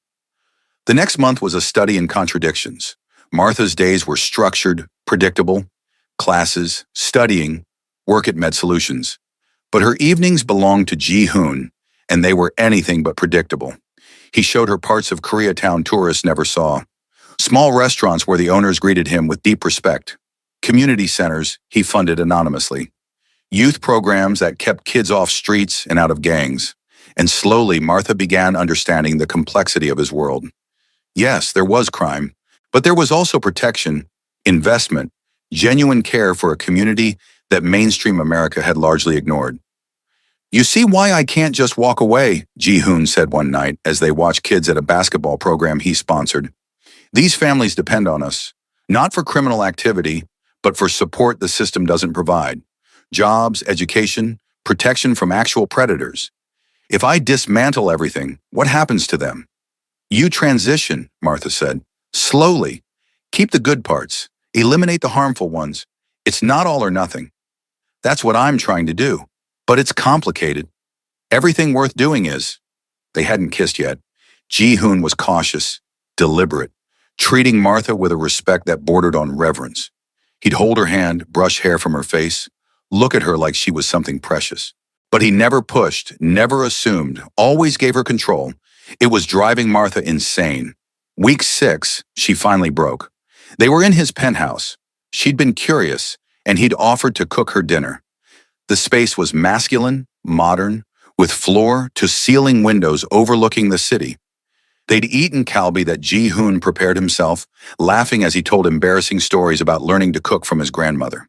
The next month was a study in contradictions. Martha's days were structured, predictable, classes, studying, work at Med Solutions. But her evenings belonged to Ji-hoon, and they were anything but predictable. He showed her parts of Koreatown tourists never saw. Small restaurants where the owners greeted him with deep respect. Community centers he funded anonymously. Youth programs that kept kids off streets and out of gangs. And slowly, Martha began understanding the complexity of his world. Yes, there was crime, but there was also protection, investment, genuine care for a community that mainstream America had largely ignored. You see why I can't just walk away, Ji-hoon said one night as they watched kids at a basketball program he sponsored. These families depend on us, not for criminal activity, but for support the system doesn't provide. Jobs, education, protection from actual predators. If I dismantle everything, what happens to them? You transition, Martha said. Slowly. Keep the good parts. Eliminate the harmful ones. It's not all or nothing. That's what I'm trying to do. But it's complicated. Everything worth doing is. They hadn't kissed yet. Ji-hoon was cautious, deliberate, treating Martha with a respect that bordered on reverence. He'd hold her hand, brush hair from her face, look at her like she was something precious. But he never pushed, never assumed, always gave her control. It was driving Martha insane. Week 6, she finally broke. They were in his penthouse. She'd been curious, and he'd offered to cook her dinner. The space was masculine, modern, with floor-to-ceiling windows overlooking the city. They'd eaten kalbi that Ji-hoon prepared himself, laughing as he told embarrassing stories about learning to cook from his grandmother.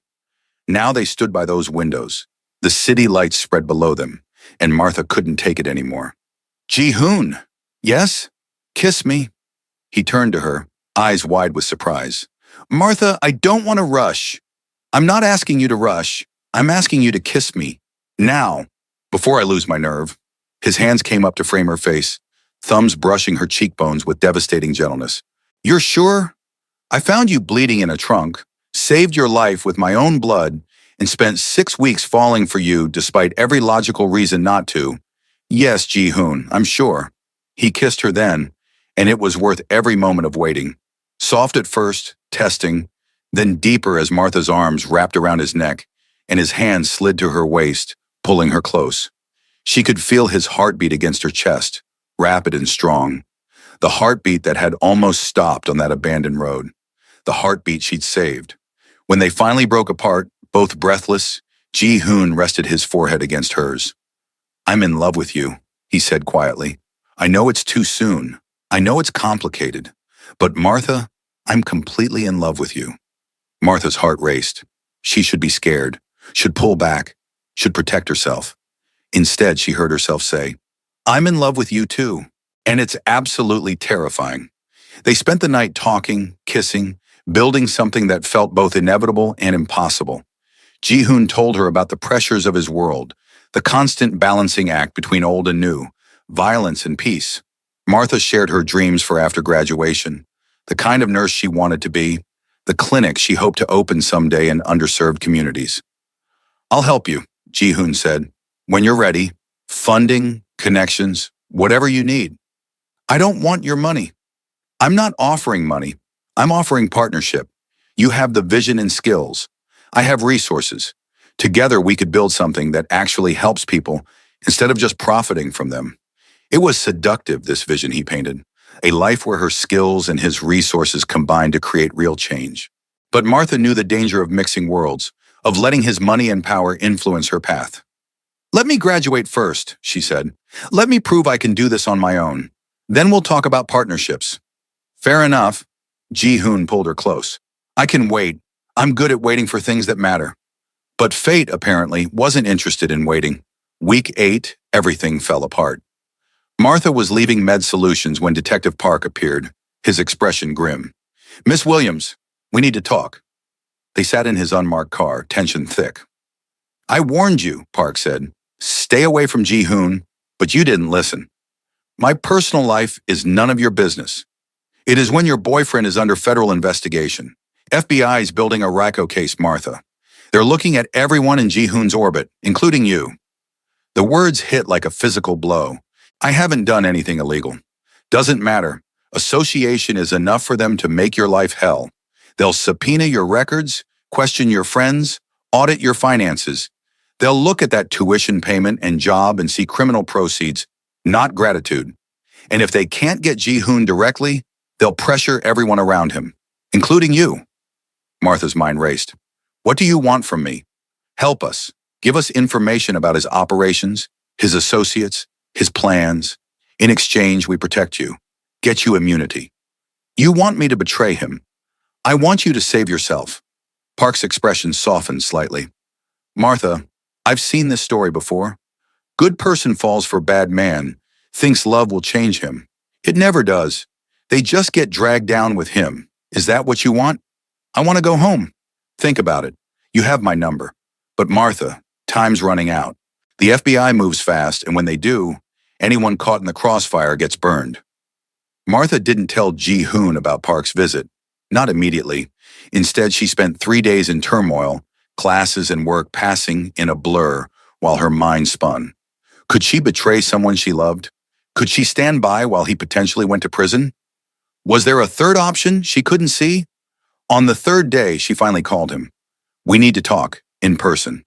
Now they stood by those windows. The city lights spread below them, and Martha couldn't take it anymore. Ji-hoon! Yes? Kiss me. He turned to her, eyes wide with surprise. Martha, I don't want to rush. I'm not asking you to rush. I'm asking you to kiss me. Now, before I lose my nerve. His hands came up to frame her face, thumbs brushing her cheekbones with devastating gentleness. You're sure? I found you bleeding in a trunk, saved your life with my own blood, and spent 6 weeks falling for you despite every logical reason not to. Yes, Ji-hoon, I'm sure. He kissed her then, and it was worth every moment of waiting. Soft at first, testing, then deeper as Martha's arms wrapped around his neck, and his hands slid to her waist, pulling her close. She could feel his heartbeat against her chest, rapid and strong. The heartbeat that had almost stopped on that abandoned road. The heartbeat she'd saved. When they finally broke apart, both breathless, Ji-hoon rested his forehead against hers. I'm in love with you, he said quietly. I know it's too soon. I know it's complicated. But Martha, I'm completely in love with you. Martha's heart raced. She should be scared, should pull back, should protect herself. Instead, she heard herself say, I'm in love with you too. And it's absolutely terrifying. They spent the night talking, kissing, building something that felt both inevitable and impossible. Ji-hoon told her about the pressures of his world, the constant balancing act between old and new, violence and peace. Martha shared her dreams for after graduation, the kind of nurse she wanted to be, the clinic she hoped to open someday in underserved communities. I'll help you, Ji-hoon said. When you're ready, funding, connections, whatever you need. I don't want your money. I'm not offering money. I'm offering partnership. You have the vision and skills. I have resources. Together we could build something that actually helps people instead of just profiting from them. It was seductive, this vision he painted. A life where her skills and his resources combined to create real change. But Martha knew the danger of mixing worlds, of letting his money and power influence her path. Let me graduate first, she said. Let me prove I can do this on my own. Then we'll talk about partnerships. Fair enough. Ji-hoon pulled her close. I can wait. I'm good at waiting for things that matter. But fate, apparently, wasn't interested in waiting. Week 8, everything fell apart. Martha was leaving Med Solutions when Detective Park appeared, his expression grim. Miss Williams, we need to talk. They sat in his unmarked car, tension thick. I warned you, Park said. Stay away from Ji-hoon, but you didn't listen. My personal life is none of your business. It is when your boyfriend is under federal investigation. FBI is building a RICO case, Martha. They're looking at everyone in Ji-hoon's orbit, including you. The words hit like a physical blow. I haven't done anything illegal. Doesn't matter. Association is enough for them to make your life hell. They'll subpoena your records, question your friends, audit your finances. They'll look at that tuition payment and job and see criminal proceeds, not gratitude. And if they can't get Ji-hoon directly, they'll pressure everyone around him, including you. Martha's mind raced. What do you want from me? Help us. Give us information about his operations, his associates, his plans. In exchange, we protect you, get you immunity. You want me to betray him. I want you to save yourself. Park's expression softened slightly. Martha, I've seen this story before. Good person falls for bad man, thinks love will change him. It never does. They just get dragged down with him. Is that what you want? I want to go home. Think about it. You have my number. But Martha, time's running out. The FBI moves fast, and when they do, anyone caught in the crossfire gets burned. Martha didn't tell Ji-hoon about Park's visit. Not immediately. Instead, she spent 3 days in turmoil, classes and work passing in a blur while her mind spun. Could she betray someone she loved? Could she stand by while he potentially went to prison? Was there a third option she couldn't see? On the 3rd day, she finally called him. We need to talk, in person.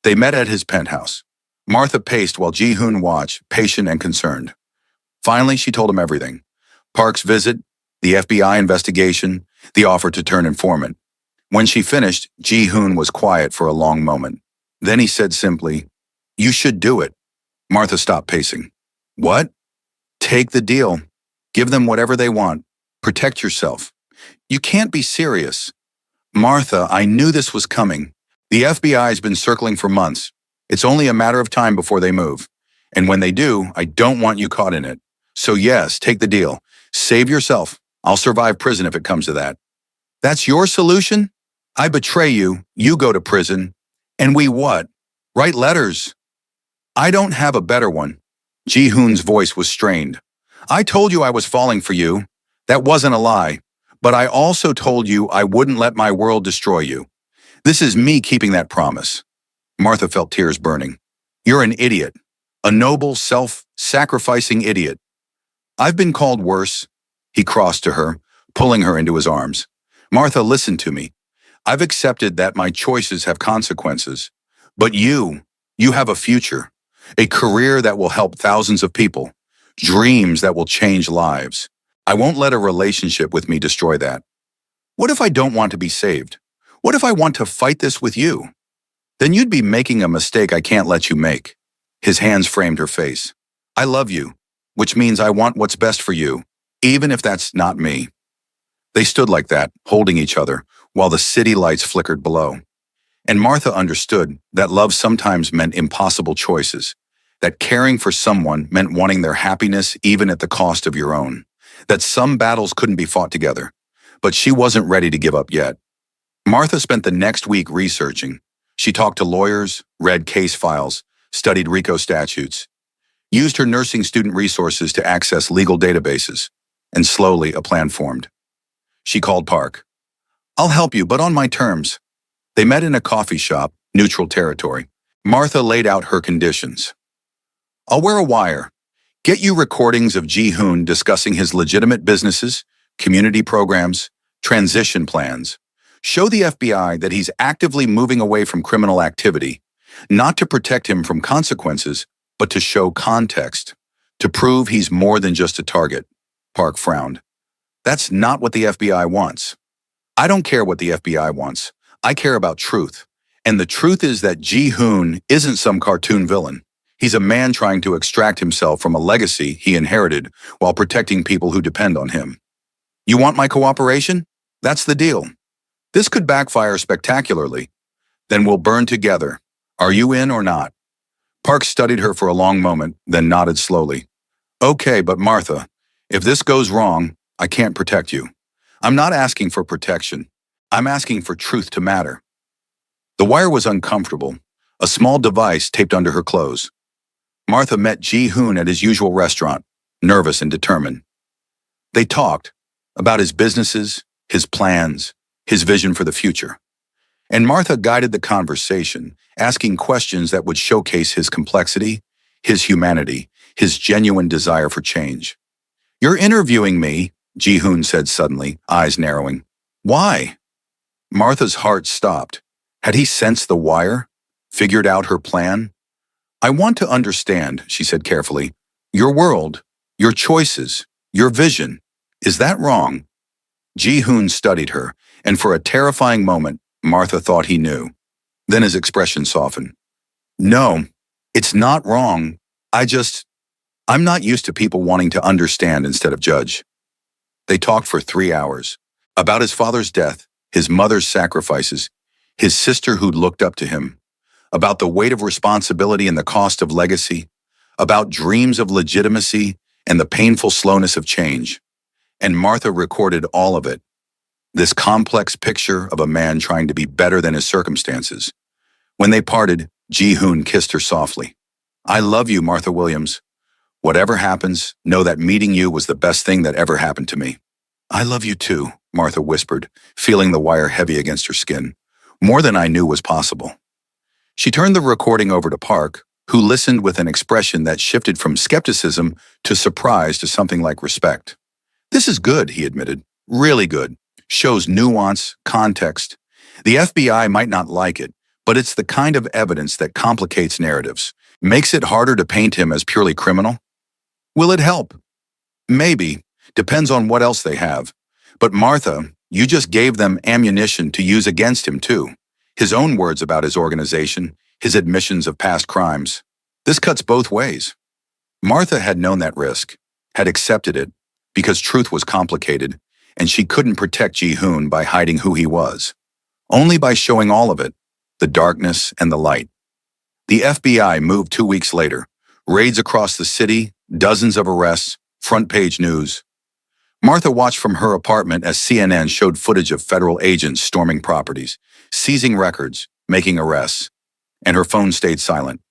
They met at his penthouse. Martha paced while Ji-hoon watched, patient and concerned. Finally, she told him everything. Park's visit, the FBI investigation, the offer to turn informant. When she finished, Ji-hoon was quiet for a long moment. Then he said simply, You should do it. Martha stopped pacing. What? Take the deal. Give them whatever they want. Protect yourself. You can't be serious. Martha, I knew this was coming. The FBI's been circling for months. It's only a matter of time before they move. And when they do, I don't want you caught in it. So yes, take the deal. Save yourself. I'll survive prison if it comes to that. That's your solution? I betray you, you go to prison, and we what? Write letters. I don't have a better one. Ji-hoon's voice was strained. I told you I was falling for you. That wasn't a lie. But I also told you I wouldn't let my world destroy you. This is me keeping that promise. Martha felt tears burning. You're an idiot. A noble, self-sacrificing idiot. I've been called worse. He crossed to her, pulling her into his arms. Martha, listen to me. I've accepted that my choices have consequences. But you have a future. A career that will help thousands of people. Dreams that will change lives. I won't let a relationship with me destroy that. What if I don't want to be saved? What if I want to fight this with you? Then you'd be making a mistake I can't let you make. His hands framed her face. I love you, which means I want what's best for you, even if that's not me. They stood like that, holding each other, while the city lights flickered below. And Martha understood that love sometimes meant impossible choices, that caring for someone meant wanting their happiness even at the cost of your own, that some battles couldn't be fought together, but she wasn't ready to give up yet. Martha spent the next week researching. She talked to lawyers, read case files, studied RICO statutes, used her nursing student resources to access legal databases, and slowly a plan formed. She called Park. I'll help you, but on my terms. They met in a coffee shop, neutral territory. Martha laid out her conditions. I'll wear a wire. Get you recordings of Ji-hoon discussing his legitimate businesses, community programs, transition plans. Show the FBI that he's actively moving away from criminal activity, not to protect him from consequences, but to show context, to prove he's more than just a target. Park frowned. That's not what the FBI wants. I don't care what the FBI wants. I care about truth. And the truth is that Ji-hoon isn't some cartoon villain. He's a man trying to extract himself from a legacy he inherited while protecting people who depend on him. You want my cooperation? That's the deal. This could backfire spectacularly. Then we'll burn together. Are you in or not? Park studied her for a long moment, then nodded slowly. Okay, but Martha, if this goes wrong, I can't protect you. I'm not asking for protection. I'm asking for truth to matter. The wire was uncomfortable, a small device taped under her clothes. Martha met Ji-hoon at his usual restaurant, nervous and determined. They talked about his businesses, his plans, his vision for the future. And Martha guided the conversation, asking questions that would showcase his complexity, his humanity, his genuine desire for change. You're interviewing me, Ji-hoon said suddenly, eyes narrowing. Why? Martha's heart stopped. Had he sensed the wire? Figured out her plan? I want to understand, she said carefully. Your world, your choices, your vision. Is that wrong? Ji-hoon studied her, and for a terrifying moment, Martha thought he knew. Then his expression softened. No, it's not wrong. I'm not used to people wanting to understand instead of judge. They talked for 3 hours. About his father's death, his mother's sacrifices, his sister who'd looked up to him, about the weight of responsibility and the cost of legacy, about dreams of legitimacy and the painful slowness of change. And Martha recorded all of it. This complex picture of a man trying to be better than his circumstances. When they parted, Ji-hoon kissed her softly. I love you, Martha Williams. Whatever happens, know that meeting you was the best thing that ever happened to me. I love you too, Martha whispered, feeling the wire heavy against her skin. More than I knew was possible. She turned the recording over to Park, who listened with an expression that shifted from skepticism to surprise to something like respect. This is good, he admitted. Really good. Shows nuance, context. The FBI might not like it, but it's the kind of evidence that complicates narratives, makes it harder to paint him as purely criminal. Will it help? Maybe. Depends on what else they have. But Martha, you just gave them ammunition to use against him too. His own words about his organization, his admissions of past crimes. This cuts both ways. Martha had known that risk, had accepted it, because truth was complicated, and she couldn't protect Ji-hoon by hiding who he was. Only by showing all of it, the darkness and the light. The FBI moved 2 weeks later. Raids across the city, dozens of arrests, front-page news. Martha watched from her apartment as CNN showed footage of federal agents storming properties, seizing records, making arrests, and her phone stayed silent.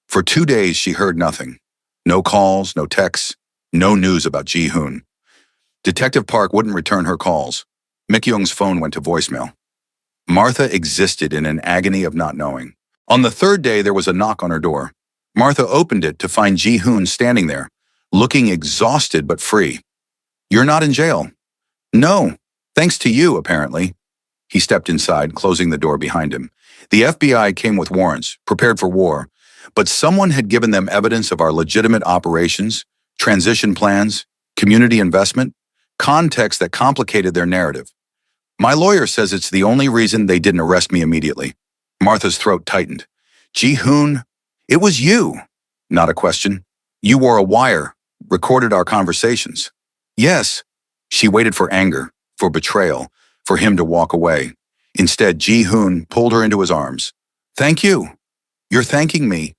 For 2 days, she heard nothing. No calls, no texts, no news about Ji-hoon. Detective Park wouldn't return her calls. Mikyung's phone went to voicemail. Martha existed in an agony of not knowing. On the third day, there was a knock on her door. Martha opened it to find Ji-hoon standing there, looking exhausted but free. "You're not in jail." "No, thanks to you, apparently." He stepped inside, closing the door behind him. The FBI came with warrants, prepared for war, but someone had given them evidence of our legitimate operations, transition plans, community investment, context that complicated their narrative. "My lawyer says it's the only reason they didn't arrest me immediately." Martha's throat tightened. "Ji-hoon, it was you." "Not a question. You wore a wire, recorded our conversations." "Yes." She waited for anger, for betrayal, for him to walk away. Instead, Ji-hoon pulled her into his arms. "Thank you. You're thanking me.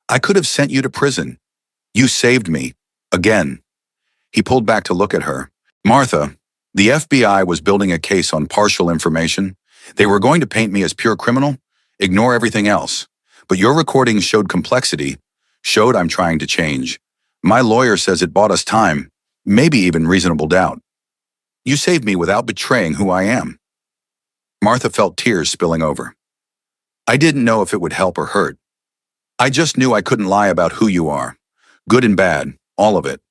I could have sent you to prison. You saved me. Again." He pulled back to look at her. "Martha, the FBI was building a case on partial information. They were going to paint me as pure criminal, ignore everything else. But your recordings showed complexity, showed I'm trying to change. My lawyer says it bought us time, maybe even reasonable doubt. You saved me without betraying who I am." Martha felt tears spilling over. "I didn't know if it would help or hurt. I just knew I couldn't lie about who you are. Good and bad, all of it.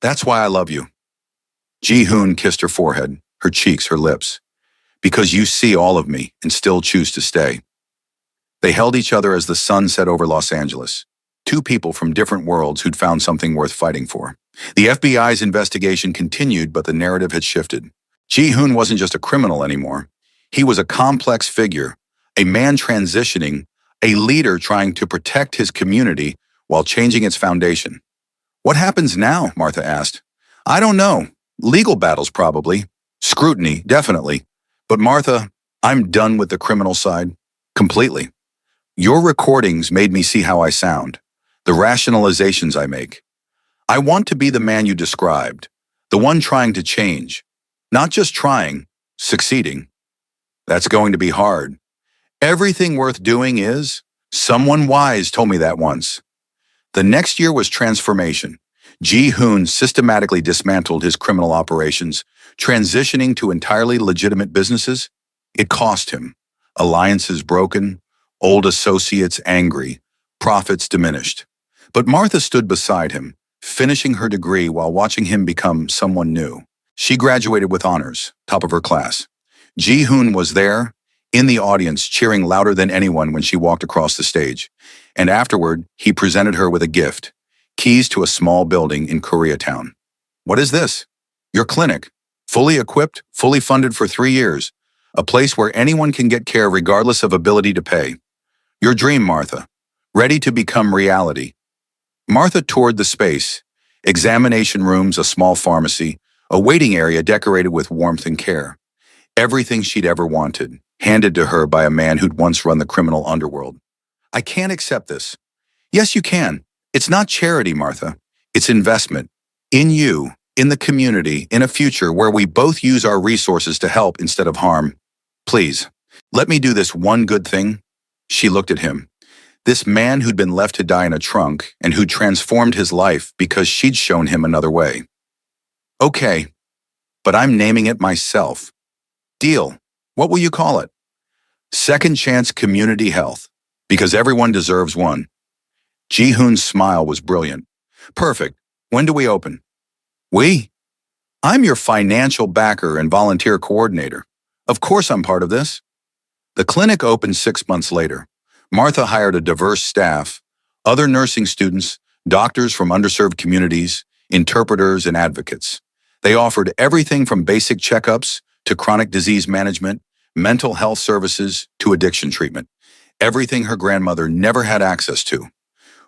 That's why I love you." Ji-hoon kissed her forehead, her cheeks, her lips. "Because you see all of me and still choose to stay." They held each other as the sun set over Los Angeles. Two people from different worlds who'd found something worth fighting for. The FBI's investigation continued, but the narrative had shifted. Ji-hoon wasn't just a criminal anymore. He was a complex figure, a man transitioning, a leader trying to protect his community while changing its foundation. "What happens now?" Martha asked. "I don't know. Legal battles, probably. Scrutiny, definitely. But Martha, I'm done with the criminal side. Completely. Your recordings made me see how I sound, the rationalizations I make. I want to be the man you described, the one trying to change. Not just trying, succeeding. That's going to be hard. Everything worth doing is, someone wise told me that once." The next year was transformation. Ji-hoon systematically dismantled his criminal operations, transitioning to entirely legitimate businesses. It cost him. Alliances broken, old associates angry, profits diminished. But Martha stood beside him, finishing her degree while watching him become someone new. She graduated with honors, top of her class. Ji-hoon was there, in the audience, cheering louder than anyone when she walked across the stage. And afterward, he presented her with a gift, keys to a small building in Koreatown. "What is this?" "Your clinic. Fully equipped, fully funded for 3 years. A place where anyone can get care regardless of ability to pay. Your dream, Martha. Ready to become reality." Martha toured the space. Examination rooms, a small pharmacy, a waiting area decorated with warmth and care. Everything she'd ever wanted, handed to her by a man who'd once run the criminal underworld. "I can't accept this." "Yes, you can. It's not charity, Martha. It's investment. In you, in the community, in a future where we both use our resources to help instead of harm. Please, let me do this one good thing." She looked at him. This man who'd been left to die in a trunk and who'd transformed his life because she'd shown him another way. "Okay, but I'm naming it myself." "Deal. What will you call it?" "Second Chance Community Health, because everyone deserves one." Ji-hoon's smile was brilliant. "Perfect. When do we open?" "We? I'm your financial backer and volunteer coordinator. Of course I'm part of this." The clinic opened 6 months later. Martha hired a diverse staff, other nursing students, doctors from underserved communities, interpreters, and advocates. They offered everything from basic checkups to chronic disease management, mental health services to addiction treatment. Everything her grandmother never had access to.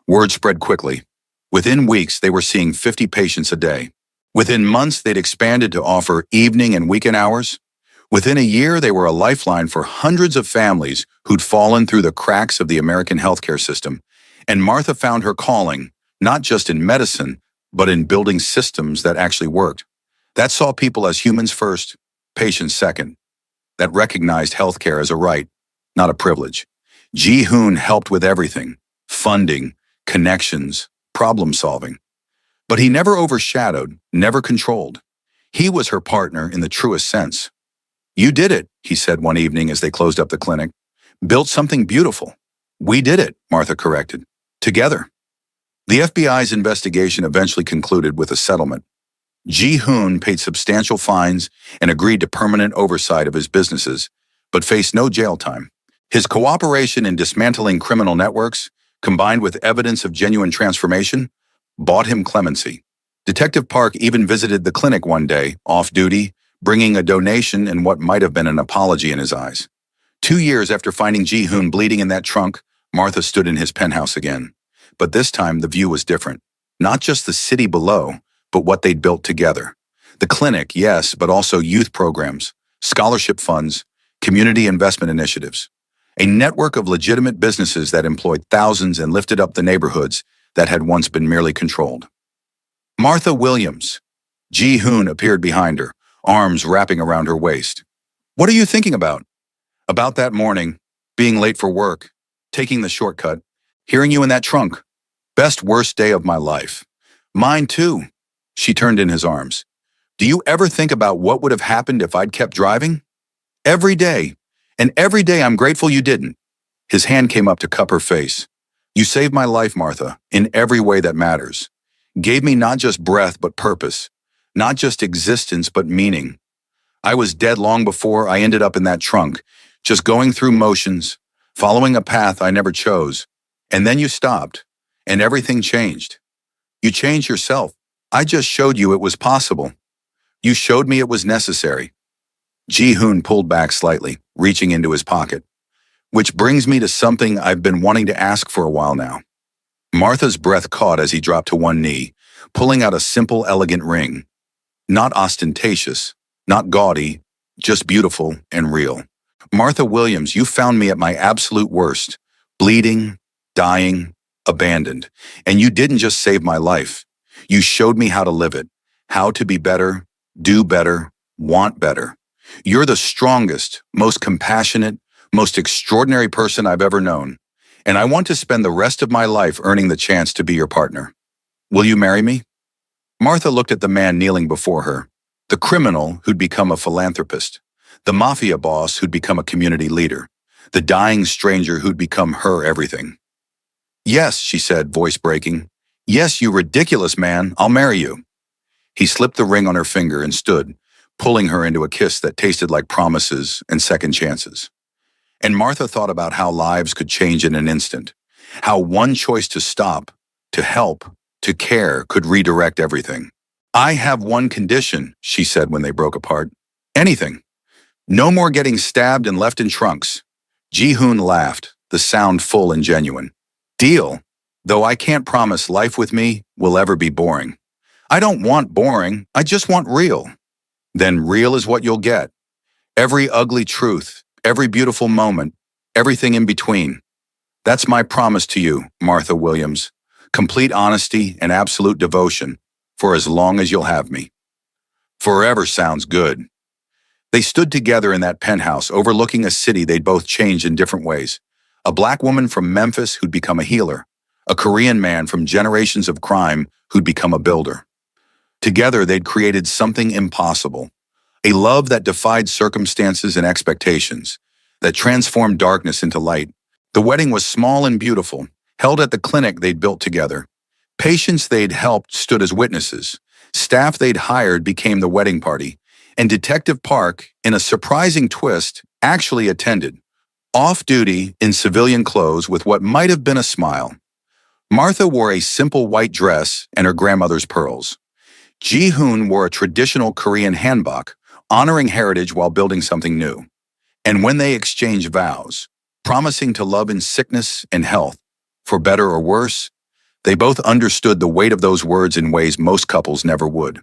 Word spread quickly. Within weeks, they were seeing 50 patients a day. Within months, they'd expanded to offer evening and weekend hours. Within a year, they were a lifeline for hundreds of families who'd fallen through the cracks of the American healthcare system. And Martha found her calling, not just in medicine, but in building systems that actually worked. That saw people as humans first, patients second. That recognized healthcare as a right, not a privilege. Ji-hoon helped with everything: funding, connections, problem solving. But he never overshadowed, never controlled. He was her partner in the truest sense. "You did it," he said one evening as they closed up the clinic. "Built something beautiful." "We did it," Martha corrected. "Together." The FBI's investigation eventually concluded with a settlement. Ji-hoon paid substantial fines and agreed to permanent oversight of his businesses, but faced no jail time. His cooperation in dismantling criminal networks, combined with evidence of genuine transformation, bought him clemency. Detective Park even visited the clinic one day, off duty, bringing a donation and what might have been an apology in his eyes. 2 years after finding Ji-hoon bleeding in that trunk, Martha stood in his penthouse again. But this time, the view was different. Not just the city below, but what they'd built together. The clinic, yes, but also youth programs, scholarship funds, community investment initiatives. A network of legitimate businesses that employed thousands and lifted up the neighborhoods that had once been merely controlled. "Martha Williams." Ji-hoon appeared behind her, arms wrapping around her waist. "What are you thinking about?" "About that morning, being late for work, taking the shortcut, hearing you in that trunk. Best worst day of my life." "Mine too." She turned in his arms. "Do you ever think about what would have happened if I'd kept driving?" "Every day. And every day I'm grateful you didn't." His hand came up to cup her face. "You saved my life, Martha, in every way that matters. Gave me not just breath but purpose, not just existence but meaning. I was dead long before I ended up in that trunk, just going through motions, following a path I never chose. And then you stopped, and everything changed. You changed yourself. I just showed you it was possible. You showed me it was necessary." Ji-hoon pulled back slightly, reaching into his pocket. "Which brings me to something I've been wanting to ask for a while now." Martha's breath caught as he dropped to one knee, pulling out a simple, elegant ring. Not ostentatious, not gaudy, just beautiful and real. "Martha Williams, you found me at my absolute worst, bleeding, dying, abandoned. And you didn't just save my life. You showed me how to live it, how to be better, do better, want better. You're the strongest, most compassionate, most extraordinary person I've ever known. And I want to spend the rest of my life earning the chance to be your partner. Will you marry me?" Martha looked at the man kneeling before her, the criminal who'd become a philanthropist, the mafia boss who'd become a community leader, the dying stranger who'd become her everything. "Yes," she said, voice breaking. "Yes, you ridiculous man, I'll marry you." He slipped the ring on her finger and stood, pulling her into a kiss that tasted like promises and second chances. And Martha thought about how lives could change in an instant, how one choice to stop, to help, to care could redirect everything. "I have one condition," she said when they broke apart. "Anything. No more getting stabbed and left in trunks." Ji-hoon laughed, the sound full and genuine. "Deal. Though I can't promise life with me will ever be boring. I don't want boring, I just want real." "Then real is what you'll get. Every ugly truth, every beautiful moment, everything in between. That's my promise to you, Martha Williams. Complete honesty and absolute devotion, for as long as you'll have me." Forever sounds good. They stood together in that penthouse overlooking a city they'd both changed in different ways. A black woman from Memphis who'd become a healer. A Korean man from generations of crime who'd become a builder. Together, they'd created something impossible. A love that defied circumstances and expectations, that transformed darkness into light. The wedding was small and beautiful, held at the clinic they'd built together. Patients they'd helped stood as witnesses. Staff they'd hired became the wedding party. And Detective Park, in a surprising twist, actually attended. Off-duty, in civilian clothes with what might have been a smile. Martha wore a simple white dress and her grandmother's pearls. Ji-hoon wore a traditional Korean hanbok, honoring heritage while building something new. And when they exchanged vows, promising to love in sickness and health, for better or worse, they both understood the weight of those words in ways most couples never would.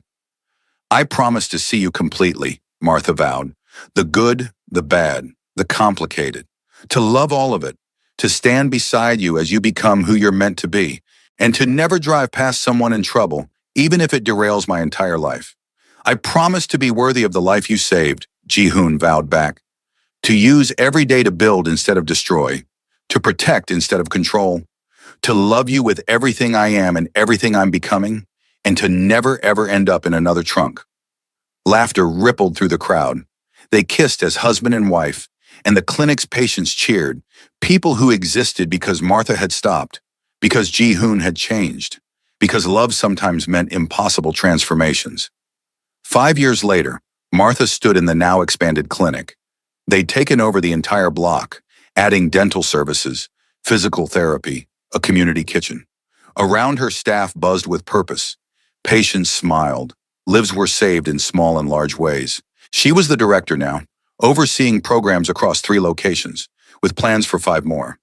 I promise to see you completely, Martha vowed. The good, the bad, the complicated. To love all of it. To stand beside you as you become who you're meant to be. And to never drive past someone in trouble, even if it derails my entire life. I promise to be worthy of the life you saved, Ji-hoon vowed back. To use every day to build instead of destroy. To protect instead of control. To love you with everything I am and everything I'm becoming. And to never ever end up in another trunk. Laughter rippled through the crowd. They kissed as husband and wife, and the clinic's patients cheered, people who existed because Martha had stopped, because Ji-hoon had changed, because love sometimes meant impossible transformations. 5 years later, Martha stood in the now expanded clinic. They'd taken over the entire block, adding dental services, physical therapy, a community kitchen. Around her staff buzzed with purpose. Patients smiled. Lives were saved in small and large ways. She was the director now, overseeing programs across 3 locations, with plans for 5 more.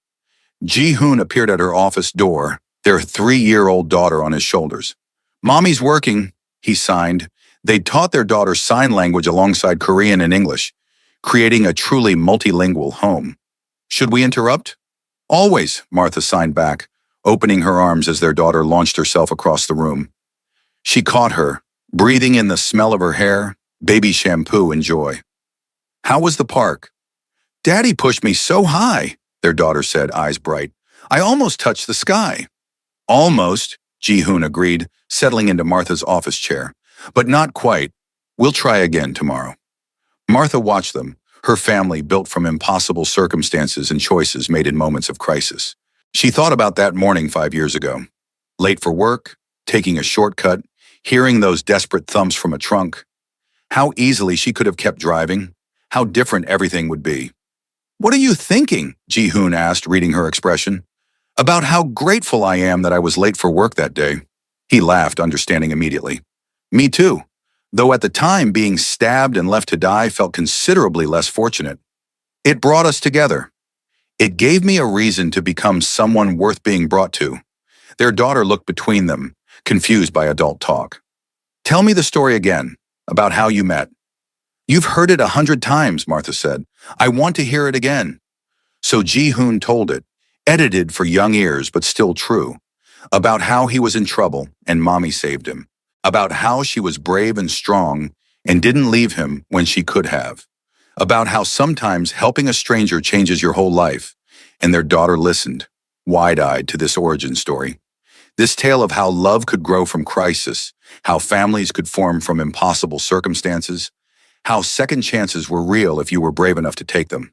Ji-hoon appeared at her office door, their 3-year-old daughter on his shoulders. "Mommy's working," he signed. They'd taught their daughter sign language alongside Korean and English, creating a truly multilingual home. "Should we interrupt?" "Always," Martha signed back, opening her arms as their daughter launched herself across the room. She caught her, breathing in the smell of her hair, baby shampoo, and joy. "How was the park?" "Daddy pushed me so high," their daughter said, eyes bright. "I almost touched the sky." "Almost," Ji-hoon agreed, settling into Martha's office chair. "But not quite. We'll try again tomorrow." Martha watched them, her family built from impossible circumstances and choices made in moments of crisis. She thought about that morning 5 years ago. Late for work, taking a shortcut, hearing those desperate thumps from a trunk. How easily she could have kept driving. How different everything would be. "What are you thinking?" Ji-hoon asked, reading her expression. "About how grateful I am that I was late for work that day." He laughed, understanding immediately. "Me too. Though at the time being stabbed and left to die felt considerably less fortunate. It brought us together. It gave me a reason to become someone worth being brought to." Their daughter looked between them, confused by adult talk. "Tell me the story again, about how you met." "You've heard it 100 times, Martha said. "I want to hear it again." So Ji-hoon told it, edited for young ears but still true, about how he was in trouble and Mommy saved him, about how she was brave and strong and didn't leave him when she could have, about how sometimes helping a stranger changes your whole life, and their daughter listened, wide-eyed, to this origin story. This tale of how love could grow from crisis, how families could form from impossible circumstances, how second chances were real if you were brave enough to take them.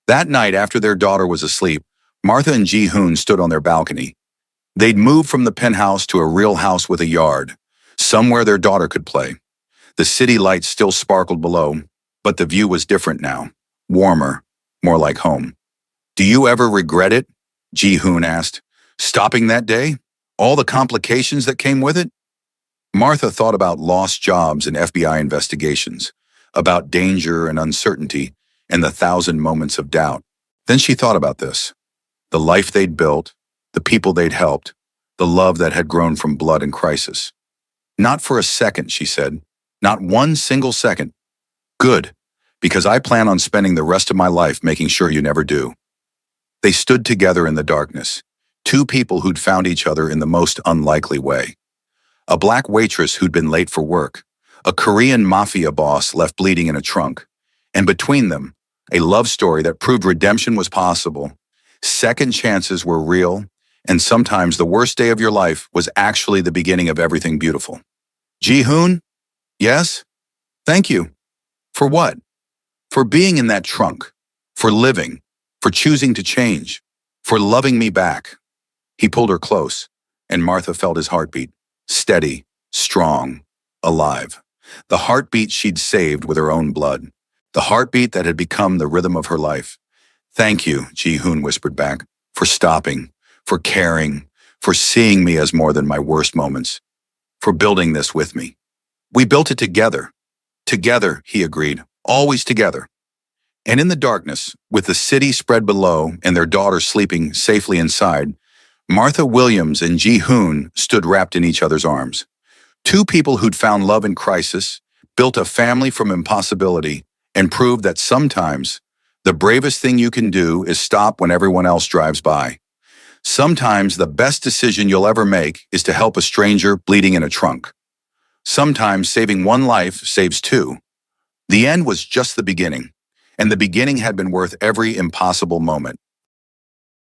That night, after their daughter was asleep, Martha and Ji-hoon stood on their balcony. They'd moved from the penthouse to a real house with a yard, somewhere their daughter could play. The city lights still sparkled below, but the view was different now, warmer, more like home. "Do you ever regret it?" Ji-hoon asked. "Stopping that day? All the complications that came with it?" Martha thought about lost jobs and FBI investigations, about danger and uncertainty and the 1,000 moments of doubt. Then she thought about this. The life they'd built, the people they'd helped, the love that had grown from blood and crisis. "Not for a second," she said. "Not one single second." "Good, because I plan on spending the rest of my life making sure you never do." They stood together in the darkness, 2 people who'd found each other in the most unlikely way. A black waitress who'd been late for work, a Korean Mafia boss left bleeding in a trunk, and between them, a love story that proved redemption was possible, second chances were real, and sometimes the worst day of your life was actually the beginning of everything beautiful. "Ji-hoon?" "Yes?" "Thank you." "For what?" "For being in that trunk, for living, for choosing to change, for loving me back." He pulled her close, and Martha felt his heartbeat, steady, strong, alive. The heartbeat she'd saved with her own blood. The heartbeat that had become the rhythm of her life. "Thank you," Ji-hoon whispered back, "for stopping, for caring, for seeing me as more than my worst moments, for building this with me." "We built it together." "Together," he agreed, "always together." And in the darkness, with the city spread below and their daughter sleeping safely inside, Martha Williams and Ji-hoon stood wrapped in each other's arms. Two people who'd found love in crisis, built a family from impossibility, and proved that sometimes the bravest thing you can do is stop when everyone else drives by. Sometimes the best decision you'll ever make is to help a stranger bleeding in a trunk. Sometimes saving one life saves two. The end was just the beginning, and the beginning had been worth every impossible moment.